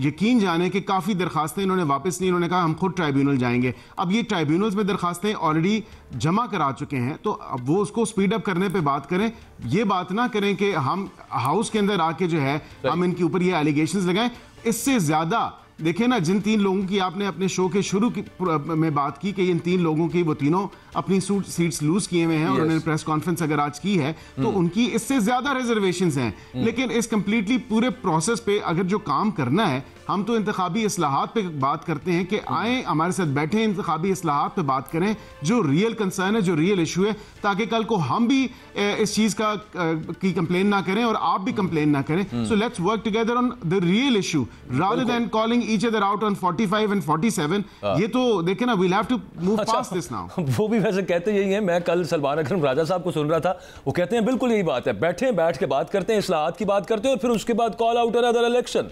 यकीन जाने कि काफ़ी दरखास्तें इन्होंने वापस नहीं, इन्होंने कहा हम खुद ट्राइब्यूनल जाएंगे। अब ये ट्राइब्यूनल्स में दरखास्तें ऑलरेडी जमा करा चुके हैं, तो अब वो उसको स्पीड अप करने पे बात करें। ये बात ना करें कि हम हाउस के अंदर आके जो है हम इनके ऊपर ये एलिगेशंस लगाएं। इससे ज़्यादा देखिए ना, जिन 3 लोगों की आपने अपने शो के शुरू में बात की कि इन 3 लोगों की वो तीनों अपनी सीट्स लूज किए हुए हैं और उन्होंने प्रेस कॉन्फ्रेंस अगर आज की है तो उनकी इससे ज्यादा रिजर्वेशंस हैं। लेकिन इस कंप्लीटली पूरे प्रोसेस पे अगर जो काम करना है, हम तो इंतखाबी इस्लाहात पे बात करते हैं कि आए हमारे साथ बैठे इंतखाबी इस्लाहात पे बात करें, जो रियल कंसर्न है, जो रियल इशू है, ताकि कल को हम भी इस चीज की कंप्लेन ना करें और आप भी कंप्लेन ना करें। So let's work together on the real issue rather than calling each other out on 45 and 47। ये तो देखें ना, we have to move past this now. वो भी वैसे कहते यही है। मैं कल सलमान अकरम राजा साहब को सुन रहा था, वो कहते हैं बिल्कुल यही बात है, बैठ के बात करते हैं, इस्लाहात की बात करते हैं और फिर उसके बाद call out another election,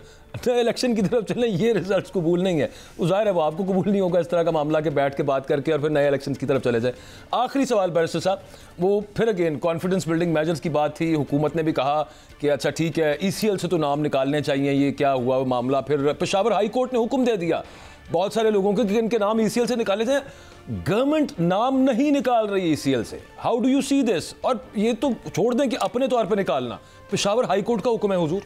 election की तरफ चलें। ये रिजल्ट्स कबूल नहीं है, वो जाहिर है वो आपको कबूल नहीं होगा इस तरह का मामला के बैठ के बात करके और फिर नए इलेक्शन की तरफ चले जाए। आखिरी सवाल बैरिस्टर साहब, वो फिर अगेन कॉन्फिडेंस बिल्डिंग मेजर्स की बात थी। हुकूमत ने भी कहा कि अच्छा ठीक है, ECL से तो नाम निकालने चाहिए, ये क्या हुआ वो मामला। फिर पेशावर हाई कोर्ट ने हुक्म दे दिया बहुत सारे लोगों के कि इनके नाम ECL से निकाले जाए। गवर्नमेंट नाम नहीं निकाल रही ECL से, how do you see this? और ये तो छोड़ दें कि अपने तौर पर निकालना, पेशावर हाई कोर्ट का हुक्म है हुजूर।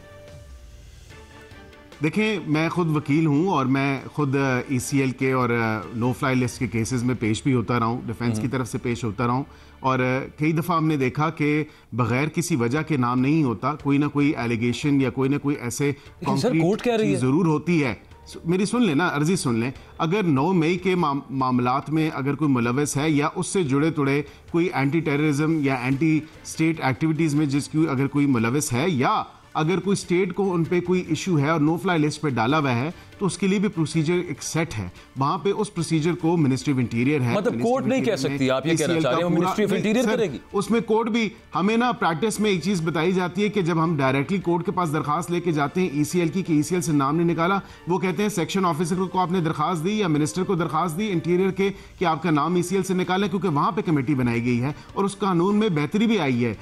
देखें, मैं खुद वकील हूं और मैं खुद ECL के और नो फ्लाई लिस्ट के केसेस में पेश भी होता रहा हूं, डिफेंस की तरफ से पेश होता रहा हूं और कई दफ़ा हमने देखा कि बगैर किसी वजह के नाम नहीं होता, कोई ना कोई एलिगेशन या कोई ना कोई ऐसे कोर्ट कह रही है ज़रूर होती है। मेरी सुन लें ना, अर्जी सुन लें। अगर 9 मई के मामलात में अगर कोई मुलव्वस है या उससे जुड़े तुड़े कोई एंटी टेररिज्म या एंटी स्टेट एक्टिविटीज़ में जिसकी अगर कोई मुलव्वस है या अगर कोई स्टेट को उन पे कोई इशू है और नो फ्लाई लिस्ट पे डाला हुआ है, तो उसके लिए भी प्रोसीजर एक सेट है। वहां पे उस प्रोसीजर को मिनिस्ट्री ऑफ इंटीरियर है, मतलब कोर्ट नहीं कह सकती, आप ये कहना चाह रहे हो मिनिस्ट्री ऑफ इंटीरियर करेगी? उसमें कोर्ट भी, हमें ना प्रैक्टिस में एक चीज बताई जाती है कि जब हम डायरेक्टली कोर्ट के पास दरखास्त लेके जाते हैं ECL की कि ECL से नाम नहीं निकाला, वो कहते हैं सेक्शन ऑफिसर को आपने दरखास्त दी या मिनिस्टर को दरखास्त दी इंटीरियर के कि आपका नाम ECL से निकालें, क्योंकि वहां पे कमेटी बनाई गई है और उस कानून में बेहतरी भी आई है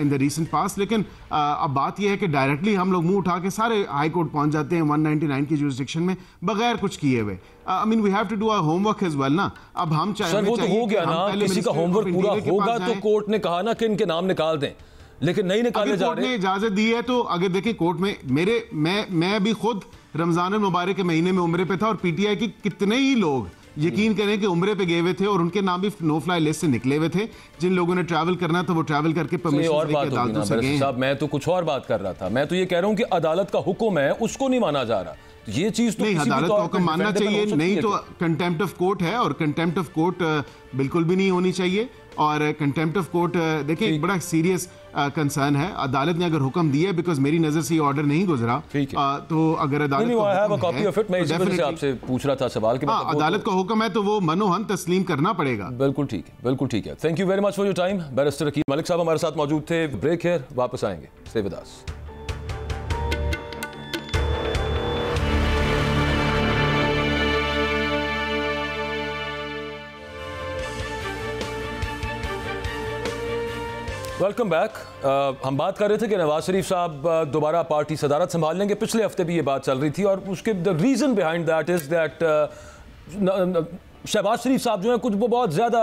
इन द रीसेंट पास्ट। लेकिन अब बात यह है कि डायरेक्टली हम लोग मुंह उठा के सारे हाई कोर्ट पहुंच जाते हैं 199 की जुरिस्डिक्शन में बगैर कुछ किए हुए। I mean we have to do our homework as well ना। अब हम सर वो तो हो गया ना, किसी का होमवर्क पूरा होगा तो कोर्ट ने कहा ना कि इनके नाम निकाल दें, लेकिन नहीं निकाले जा रहे। कोर्ट ने इजाजत दी है तो अगर देखें कोर्ट में मैं अभी खुद रमजान मुबारक के महीने में उम्रे पे था और PTI के कितने ही लोग यकीन करें कि उम्रे पे गए हुए थे और उनके नाम भी नो फ्लाई लिस्ट से निकले हुए थे। जिन लोगों ने ट्रैवल करना था वो ट्रैवल करके परमिशन लेके अदालतों से गए। साहब मैं तो कुछ और बात कर रहा था, मैं तो ये कह रहा हूं कि अदालत का हुक्म है उसको नहीं माना जा रहा। ये चीज तो नहीं, अदालत का हुक्म मानना चाहिए, नहीं तो कंटेम्प्ट ऑफ कोर्ट है और कंटेम्प्ट ऑफ कोर्ट बिल्कुल भी नहीं होनी चाहिए। और कंटेम्प्ट ऑफ कोर्ट देखिए एक बड़ा सीरियस कंसर्न है। अदालत ने अगर हुक्म दिया, बिकॉज मेरी नजर से ये ऑर्डर नहीं गुजरा, तो अगर अदालत आपसे पूछ रहा था सवाल कि अदालत का हुक्म है तो वो मनोहन तस्लीम करना पड़ेगा। बिल्कुल ठीक है, बिल्कुल ठीक है। Thank you very much for your time. Barrister Akeel Malik साहब हमारे साथ मौजूद थे। ब्रेक है, वापस आएंगे, stay with us. Welcome back. हम बात कर रहे थे कि नवाज शरीफ साहब दोबारा पार्टी सदारत संभाल लेंगे। पिछले हफ्ते भी ये बात चल रही थी और उसके the reason behind that is that Shahbaz Sharif sahab जो है कुछ वो बहुत ज़्यादा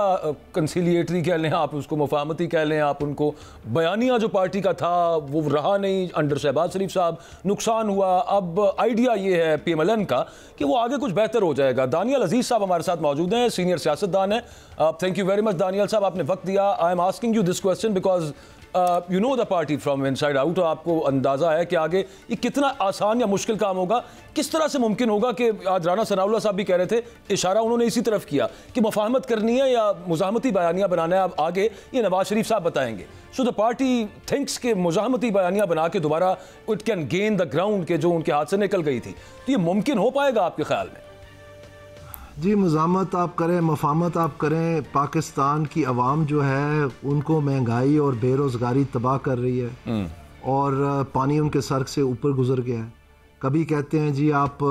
कंसिलिएटरी कह लें, आप उसको मुफाहमती कह लें, आप उनको बयानिया जो पार्टी का था वो रहा नहीं अंडर शहबाज शरीफ साहब, नुकसान हुआ। अब आइडिया ये है PMLN का कि वो आगे कुछ बेहतर हो जाएगा। दानियल अजीज़ साहब हमारे साथ मौजूद हैं, सीनियर सियासतदान हैं। Thank you very much Daniyal साहब, आपने वक्त दिया। I am asking you this question because you know the party from inside out, आपको अंदाजा है कि आगे ये कितना आसान या मुश्किल काम होगा, किस तरह से मुमकिन होगा कि आज राना सनाउल्लाह साहब भी कह रहे थे, इशारा उन्होंने इसी तरफ किया कि मुफाहमत करनी है या मुज़ाहमती बयानिया बनाना है, अब आगे ये नवाज शरीफ साहब बताएंगे। सो द पार्टी थिंक्स के मुज़ाहमती बयानिया बना के दोबारा it can gain the ground के जो उनके हाथ से निकल गई थी, तो ये मुमकिन हो पाएगा आपके ख्याल में? जी, मुज़ाहमत आप करें, मुफाहमत आप करें, पाकिस्तान की आवाम जो है उनको महंगाई और बेरोज़गारी तबाह कर रही है और पानी उनके सर से ऊपर गुजर गया है। कभी कहते हैं जी आप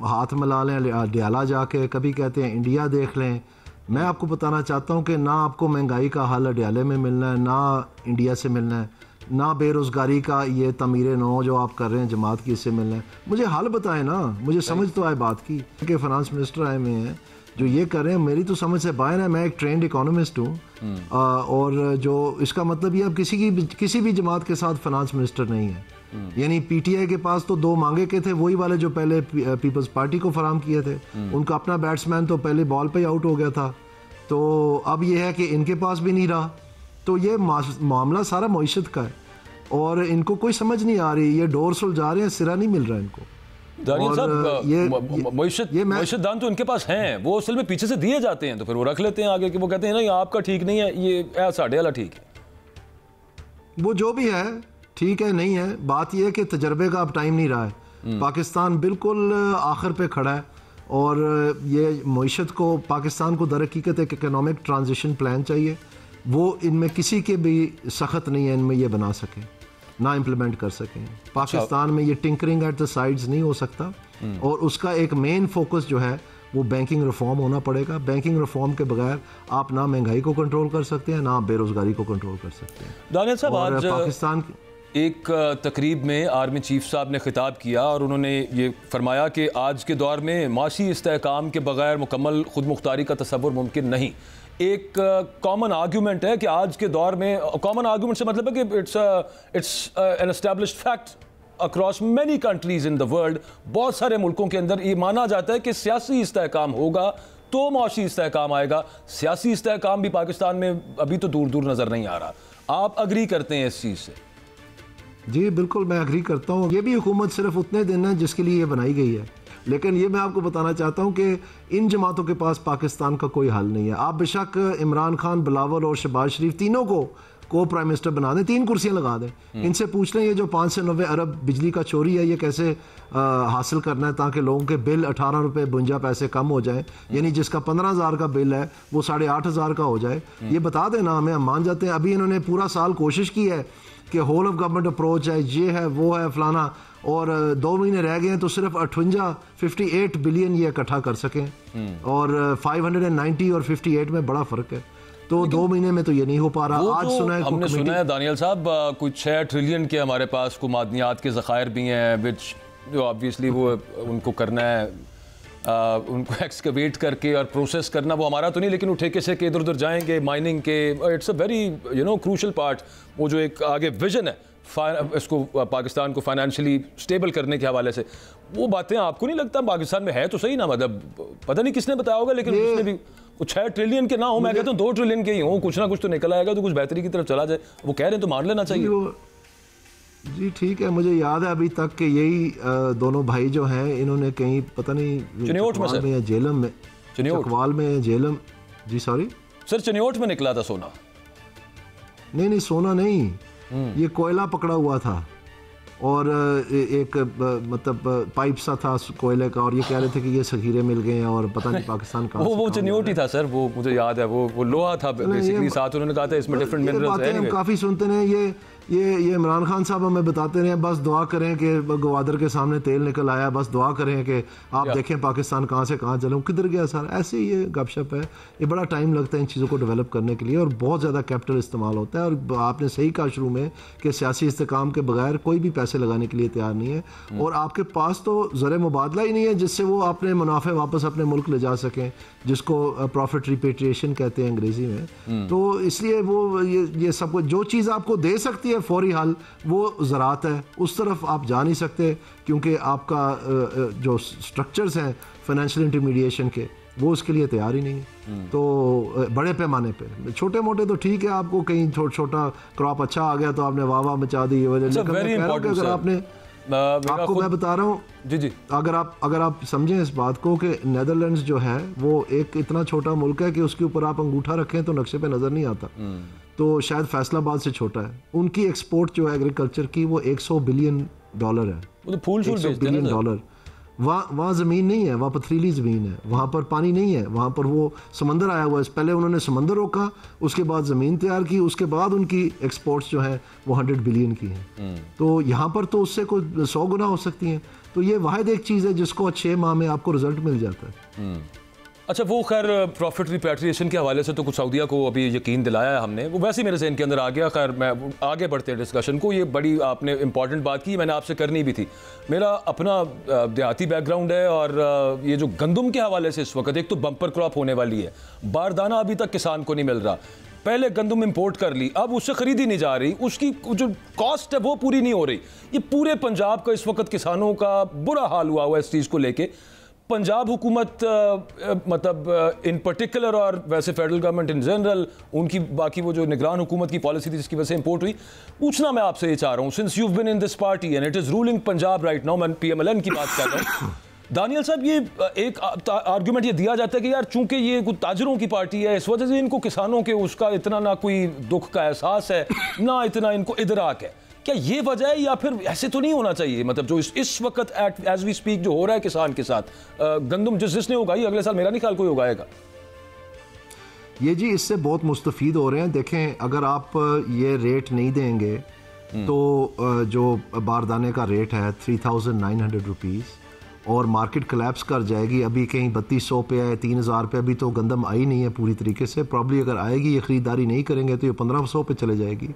हाथ मिला लें डियाला जाके, कभी कहते हैं इंडिया देख लें। मैं आपको बताना चाहता हूँ कि ना आपको महंगाई का हल डियाले में मिलना है, ना इंडिया से मिलना है, ना बेरोज़गारी का ये तमीर नो जो आप कर रहे हैं जमात की, इससे मिलना है। मुझे हल बताएं ना, मुझे समझ तो आए बात की कि फाइनेंस मिनिस्टर आए हुए हैं जो ये कर रहे हैं, मेरी तो समझ से बाहर है। मैं एक ट्रेंड इकोनॉमिस्ट हूँ और जो इसका मतलब ये अब किसी भी जमात के साथ फाइनेंस मिनिस्टर नहीं है। यानी पीटीआई के पास तो 2 मांगे के थे, वही वाले जो पहले पीपल्स पार्टी को फराम किए थे। उनका अपना बैट्समैन तो पहले बॉल पे ही आउट हो गया था, तो अब ये है कि इनके पास भी नहीं रहा। तो ये मामला सारा मईशत का है और इनको कोई समझ नहीं आ रही, ये डोर सुलझा रहे हैं, सिरा नहीं मिल रहा इनको। दानियल साहब, मईशत दान तो इनके पास हैं, वो असल में पीछे से दिए जाते हैं, तो फिर वो रख लेते हैं आगे कि वो कहते हैं ना ये आपका ठीक नहीं है, ये साढ़े वाला ठीक है। वो जो भी है ठीक है, नहीं है, बात यह है कि तजर्बे का अब टाइम नहीं रहा है। पाकिस्तान बिल्कुल आखिर पे खड़ा है और ये मईशत को, पाकिस्तान को दर हकीकत एक इकोनॉमिक ट्रांजिशन प्लान चाहिए। वो इनमें किसी के भी सख्त नहीं है इनमें ये बना सकें, ना इम्प्लीमेंट कर सकें। पाकिस्तान में ये टिंकरिंग एट द साइड्स नहीं हो सकता और उसका एक मेन फोकस जो है वो बैंकिंग रिफॉर्म होना पड़ेगा। बैंकिंग रिफॉर्म के बगैर आप ना महंगाई को कंट्रोल कर सकते हैं, ना बेरोजगारी को कंट्रोल कर सकते हैं। दानियल साहब, आज पाकिस्तान एक तकरीब में आर्मी चीफ साहब ने खिताब किया और उन्होंने ये फरमाया कि आज के दौर में माशी इस्तेहकाम के बगैर मुकम्मल खुद मुख्तारी का तसव्वुर मुमकिन नहीं। एक कॉमन आर्ग्यूमेंट है कि आज के दौर में, कॉमन आर्ग्यूमेंट से मतलब है कि it's an established fact across many countries in the world, बहुत सारे मुल्कों के अंदर ये माना जाता है कि सियासी इस्तेहकाम होगा तो माशी इस्तेहकाम आएगा। सियासी इस्तेहकाम भी पाकिस्तान में अभी तो दूर दूर नज़र नहीं आ रहा। आप अग्री करते हैं इस चीज़ से? जी बिल्कुल, मैं अग्री करता हूँ। ये भी हुकूमत सिर्फ उतने दिन है जिसके लिए ये बनाई गई है, लेकिन ये मैं आपको बताना चाहता हूँ कि इन जमातों के पास पाकिस्तान का कोई हल नहीं है। आप बेशक इमरान खान, बिलावल और शहबाज शरीफ तीनों को प्राइम मिनिस्टर बना दें, 3 कुर्सियां लगा दें, इनसे पूछ लें ये जो 5 से 9 अरब बिजली का चोरी है ये कैसे हासिल करना है ताकि लोगों के बिल 18 रुपये 52 पैसे कम हो जाए, यानी जिसका 15,000 का बिल है वो 8,500 का हो जाए। ये बता देना हमें, हम मान जाते हैं। अभी इन्होंने पूरा साल कोशिश की है कि होल ऑफ गवर्नमेंट अप्रोच है, ये है वो है फलाना, और 2 महीने रह गए हैं तो सिर्फ 58 बिलियन ये इकट्ठा कर सकें और 590 और 58 में बड़ा फर्क है। तो 2 महीने में तो ये नहीं हो पा रहा। आज सुना है, हमने सुना है दानियल साहब कुछ 6 ट्रिलियन के हमारे पास को मादनियात के ज़खायर भी हैं, विच जो ऑब्वियसली वो उनको करना है, उनको एक्सकवेट करके और प्रोसेस करना वो हमारा तो नहीं, लेकिन वो ठेके से के इधर उधर जाएंगे माइनिंग के। It's a very crucial part, वो जो एक आगे विजन है इसको पाकिस्तान को फाइनेंशियली स्टेबल करने के हवाले से, वो बातें आपको नहीं लगता पाकिस्तान में है तो सही ना? मतलब पता नहीं किसने बताया होगा, लेकिन उसने भी 6 ट्रिलियन के ना हो, मैं कहता हूँ 2 ट्रिलियन के ही हो, कुछ ना कुछ तो निकल आएगा तो कुछ बेहतरी की तरफ चला जाए। वो कह रहे हैं तो मान लेना चाहिए। जी ठीक है, मुझे याद है अभी तक कि यही दोनों भाई जो हैं इन्होंने कहीं पता नहीं चकवाल में या जेलम में, चकवाल में या जेलम, जी सॉरी सर, चनियोट में निकला था सोना। नहीं सोना नहीं, ये कोयला पकड़ा हुआ था और एक मतलब पाइप सा था कोयले का, और ये कह रहे थे कि ये सखीरे मिल गए हैं और पता नहीं पाकिस्तान का वो चनियोट ही था सर, वो मुझे याद है, वो लोहा था बेसिकली, साथ उन्होंने कहा था इसमें डिफरेंट मिनरल्स हैं। हम काफ़ी सुनते हैं ये इमरान खान साहब हमें बताते रहे, बस दुआ करें कि गवादर के सामने तेल निकल आया, बस दुआ करें कि आप देखें पाकिस्तान कहाँ से कहाँ चले, किधर गया सर। ऐसे ही ये गपशप है, ये बड़ा टाइम लगता है इन चीज़ों को डेवलप करने के लिए और बहुत ज़्यादा कैपिटल इस्तेमाल होता है। और आपने सही कहा शुरू में कि सियासी इस्तेकाम के बगैर कोई भी पैसे लगाने के लिए तैयार नहीं है और आपके पास तो ज़र मुबादला ही नहीं है जिससे वो अपने मुनाफे वापस अपने मुल्क ले जा सकें, जिसको प्रॉफिट रिपेट्रिएशन कहते हैं अंग्रेज़ी में। तो इसलिए वो ये सब कुछ जो चीज़ आपको दे सकती है फौरी हल, वो ज़राअत है, उस तरफ आप जा नहीं सकते क्योंकि आपका जो स्ट्रक्चर्स हैं फाइनेंशियल इंटरमीडिएशन के वो उसके लिए तैयार ही नहीं है। तो बड़े पैमाने पे, छोटे मोटे तो ठीक है, आपको कहीं छोटा क्रॉप अच्छा आ गया तो आपने वाह वाह मचा दी, अगर आपने आपको मैं बता रहा हूँ जी, अगर आप समझें इस बात को कि नेदरलैंड्स जो है वो एक इतना छोटा मुल्क है कि उसके ऊपर आप अंगूठा रखें तो नक्शे पे नजर नहीं आता, तो शायद फैसलाबाद से छोटा है। उनकी एक्सपोर्ट जो है एग्रीकल्चर की वो $100 बिलियन है, वो तो फूल शूल $100 बिलियन। वहाँ ज़मीन नहीं है, वहाँ पथरीली ज़मीन है, वहाँ पर पानी नहीं है, वहाँ पर वो समंदर आया हुआ है। पहले उन्होंने समंदर रोका, उसके बाद ज़मीन तैयार की, उसके बाद उनकी एक्सपोर्ट्स जो है वो 100 बिलियन की हैं। तो यहाँ पर तो उससे कोई 100 गुना हो सकती हैं। तो ये वाहिद एक चीज़ है जिसको 6 माह में आपको रिजल्ट मिल जाता है। अच्छा, वो खैर प्रॉफिट रिपैट्रिएशन के हवाले से तो कुछ सऊदीया को अभी यकीन दिलाया है हमने, वो वैसे ही मेरे ज़हन के अंदर आ गया। खैर मैं आगे बढ़ते हैं डिस्कशन को, ये बड़ी आपने इंपॉर्टेंट बात की, मैंने आपसे करनी भी थी। मेरा अपना देहाती बैकग्राउंड है और ये जो गंदम के हवाले से इस वक्त एक तो बम्पर क्रॉप होने वाली है, बारदाना अभी तक किसान को नहीं मिल रहा। पहले गंदम इंपोर्ट कर ली, अब उससे खरीदी नहीं जा रही, उसकी जो कॉस्ट है वो पूरी नहीं हो रही। ये पूरे पंजाब का इस वक्त किसानों का बुरा हाल हुआ हुआ है इस चीज़ को लेके। पंजाब हुकूमत मतलब इन पर्टिकुलर और वैसे फेडरल गवर्नमेंट इन जनरल, उनकी बाकी वो जो निगरान हुकूमत की पॉलिसी थी जिसकी वजह से इंपोर्ट हुई, पूछना मैं आपसे ये चाह रहा हूँ, since you have been in this party and it is ruling Punjab right now, मैं PMLN की बात कर रहा हूँ। दानियल साहब, ये एक आर्गूमेंट ये दिया जाता है कि यार चूंकि ये कुछ ताजरों की पार्टी है, इस वजह से इनको किसानों के उसका इतना ना कोई दुख का एहसास है, ना इतना इनको इदराक है। क्या ये वजह है या फिर ऐसे तो नहीं होना चाहिए? मतलब जो इस वक्त एज वी स्पीक जो हो रहा है किसान के साथ, गंदम जिसने उगाई अगले साल मेरा नहीं ख्याल कोई उगाएगा। ये जी इससे बहुत मुस्तफीद हो रहे हैं। देखें, अगर आप ये रेट नहीं देंगे तो जो बारदाने का रेट है 3900 रुपीज़ और मार्केट कलेप्स कर जाएगी। अभी कहीं 3200 पे है, 3000 पे अभी तो गंदम आई नहीं है पूरी तरीके से। प्रॉब्ली अगर आएगी, ये ख़रीदारी नहीं करेंगे तो ये 1500 पे चले जाएगी।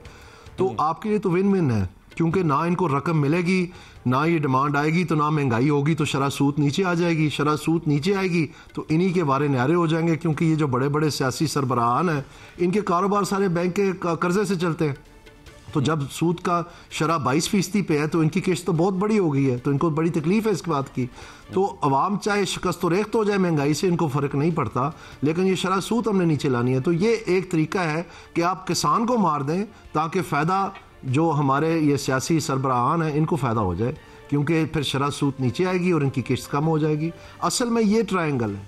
तो आपके लिए तो विन विन है, क्योंकि ना इनको रकम मिलेगी, ना ये डिमांड आएगी, तो ना महंगाई होगी, तो शरह सूद नीचे आ जाएगी। शरह सूद नीचे आएगी तो इन्हीं के बारे न्यारे हो जाएंगे, क्योंकि ये जो बड़े बड़े सियासी सरबराहान हैं इनके कारोबार सारे बैंक के कर्जे से चलते हैं। तो जब सूद का शरह 22% पे है तो इनकी किस्त तो बहुत बड़ी हो गई है, तो इनको बड़ी तकलीफ है इस बात की। तो अवाम चाहे शिकस्त तो रेख्त हो जाए महंगाई से, इनको फ़र्क नहीं पड़ता, लेकिन ये शरह सूद हमने नीचे लानी है। तो ये एक तरीका है कि आप किसान को मार दें ताकि फ़ायदा जो हमारे ये सियासी सरबराहान हैं इनको फ़ायदा हो जाए, क्योंकि फिर शरह सूद नीचे आएगी और इनकी किस्त कम हो जाएगी। असल में ये ट्रायंगल है,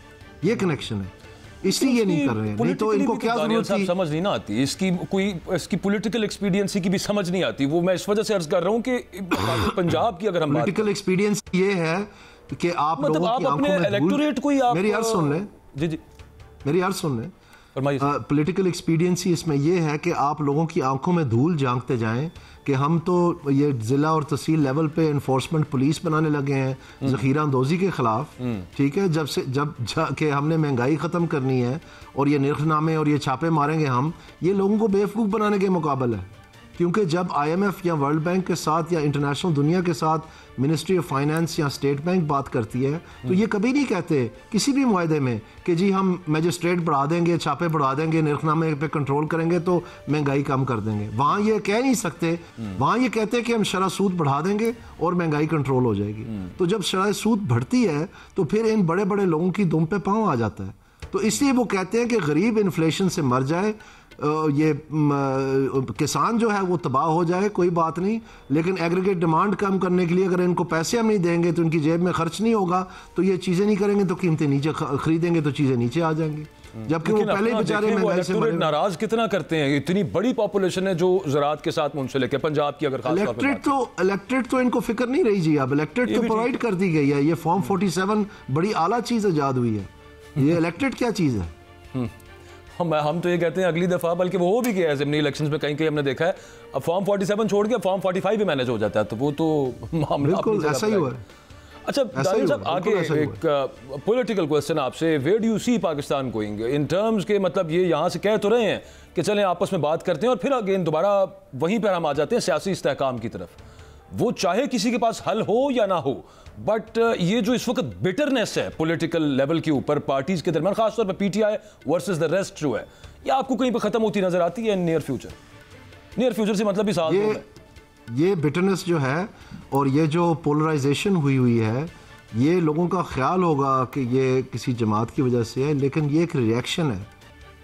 ये कनेक्शन है, इसलिए ये नहीं कर रहे हैं। नहीं तो इनको क्या जरूरत थी? समझ नहीं ना आती इसकी पॉलिटिकल एक्सपीडियंसी की भी समझ नहीं आती। वो मैं इस वजह से अर्ज कर रहा हूँ कि पंजाब की अगर हम पॉलिटिकल एक्सपीडियंस ये है कि आप मतलब आप अपने इलेक्टोरेट को ही आप मेरी अर्ज सुन लें, जी मेरी अर्ज सुन लें। पॉलिटिकल एक्सपीडियंसी इसमें यह है कि आप लोगों की आंखों में धूल झांकते जाएं कि हम तो ये ज़िला और तहसील लेवल पे इन्फोर्समेंट पुलिस बनाने लगे हैं ज़ख़ीरा अंदोज़ी के ख़िलाफ़। ठीक है, जब कि हमने महंगाई ख़त्म करनी है और ये निर्खनामे और ये छापे मारेंगे हम, ये लोगों को बेवकूफ़ बनाने के मुकाबले है। क्योंकि जब IMF या वर्ल्ड बैंक के साथ या इंटरनेशनल दुनिया के साथ मिनिस्ट्री ऑफ फाइनेंस या स्टेट बैंक बात करती है तो ये कभी नहीं कहते किसी भी मुआहदे में कि जी हम मजिस्ट्रेट बढ़ा देंगे, छापे बढ़ा देंगे, निर्खनामे पे कंट्रोल करेंगे तो महंगाई कम कर देंगे। वहाँ ये कह नहीं सकते, वहाँ ये कहते हैं कि हम शरह सूद बढ़ा देंगे और महंगाई कंट्रोल हो जाएगी। तो जब शरह सूद बढ़ती है तो फिर इन बड़े बड़े लोगों की दुम पे पाँव आ जाता है। तो इसलिए वो कहते हैं कि गरीब इन्फ्लेशन से मर जाए, ये किसान जो है वो तबाह हो जाए, कोई बात नहीं, लेकिन एग्रीगेट डिमांड कम करने के लिए अगर इनको पैसे हम नहीं देंगे तो इनकी जेब में खर्च नहीं होगा, तो ये चीज़ें नहीं करेंगे तो कीमतें नीचे खरीदेंगे तो चीज़ें नीचे आ जाएंगी। जबकि वो पहले बेचारे महंगाई से नाराज कितना करते हैं। इतनी बड़ी पॉपुलेशन है जो ज़राअत के साथ मुंसलिक है पंजाब की। अगर इलेक्ट्रेट तो इनको फिक्र नहीं रही जी। अब इलेक्ट्रेट तो प्रोवाइड कर दी गई है। ये फॉर्म 47 बड़ी आला चीज़ ईजाद हुई है। ये इलेक्ट्रेट क्या चीज़ है? हम तो ये कहते हैं अगली दफा, बल्कि वो हो भी गया है ज़िमनी इलेक्शंस में, कहीं कहीं हमने देखा है अब फॉर्म 47 छोड़ के फॉर्म 45 भी मैनेज हो जाता है, तो वो तो मामला ऐसा ही हुआ है। अच्छा दानियल साहब, आगे एक पॉलिटिकल क्वेश्चन आपसे, where do you see Pakistan going in terms के, मतलब ये यहाँ से कह तो रहे हैं कि चलें आपस में बात करते हैं और फिर अगेन दोबारा वहीं पर हम आ जाते हैं सियासी इस्तेहकाम की तरफ। वो चाहे किसी के पास हल हो या ना हो, बट ये जो इस वक्त बिटरनेस है पॉलिटिकल लेवल के ऊपर पार्टीज के दरमियान, खासतौर पर PTI वर्सेस द रेस्ट जो है, ये आपको कहीं पर खत्म होती नजर आती है नियर फ्यूचर? नियर फ्यूचर से मतलब इस साल ये बिटरनेस जो है और ये जो पोलराइजेशन हुई है ये लोगों का ख्याल होगा कि ये किसी जमात की वजह से है, लेकिन ये एक रिएक्शन है।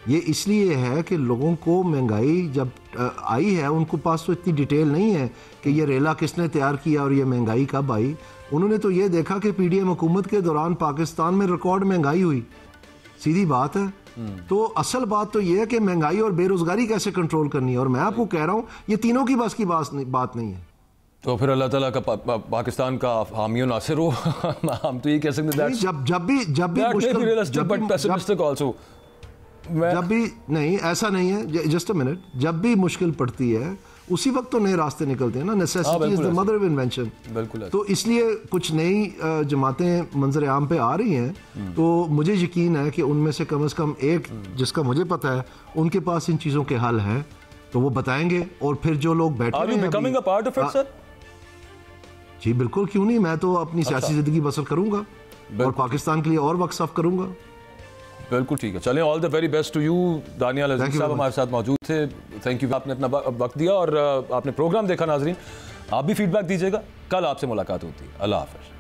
ये इसलिए है कि लोगों को महंगाई जब आई है, उनको पास तो इतनी डिटेल नहीं है कि ये रेला किसने तैयार किया और ये महंगाई कब आई। उन्होंने तो ये देखा कि पीडीएम हुकूमत के दौरान पाकिस्तान में रिकॉर्ड महंगाई हुई, सीधी बात है। तो असल बात तो ये है कि महंगाई और बेरोजगारी कैसे कंट्रोल करनी है, और मैं आपको कह रहा हूँ ये तीनों की बस की बात नहीं है। तो फिर अल्लाह ताला का पाकिस्तान का हामी और नासिर हो। हम तो ये कह सकते हैं जब भी नहीं, ऐसा नहीं है, जस्ट अ मिनट, जब भी मुश्किल पड़ती है उसी वक्त तो नए रास्ते निकलते हैं ना। Necessity is the mother of invention. बिल्कुल। तो इसलिए कुछ नई जमातें मंजर आम पे आ रही हैं, तो मुझे यकीन है कि उनमें से कम एक जिसका मुझे पता है उनके पास इन चीज़ों के हल हैं, तो वो बताएंगे। और फिर जो लोग बैठे हैं, जी बिल्कुल, क्यों नहीं, मैं तो अपनी सियासी जिंदगी बसर करूंगा और पाकिस्तान के लिए और वक्त साफ करूंगा। बिल्कुल ठीक है, चलें, all the very best to you. Daniyal Aziz sahab हमारे साथ मौजूद थे, थैंक यू, आपने अपना वक्त दिया और आपने प्रोग्राम देखा। नाजरीन, आप भी फीडबैक दीजिएगा। कल आपसे मुलाकात होती है। अल्लाह हाफ़िज़।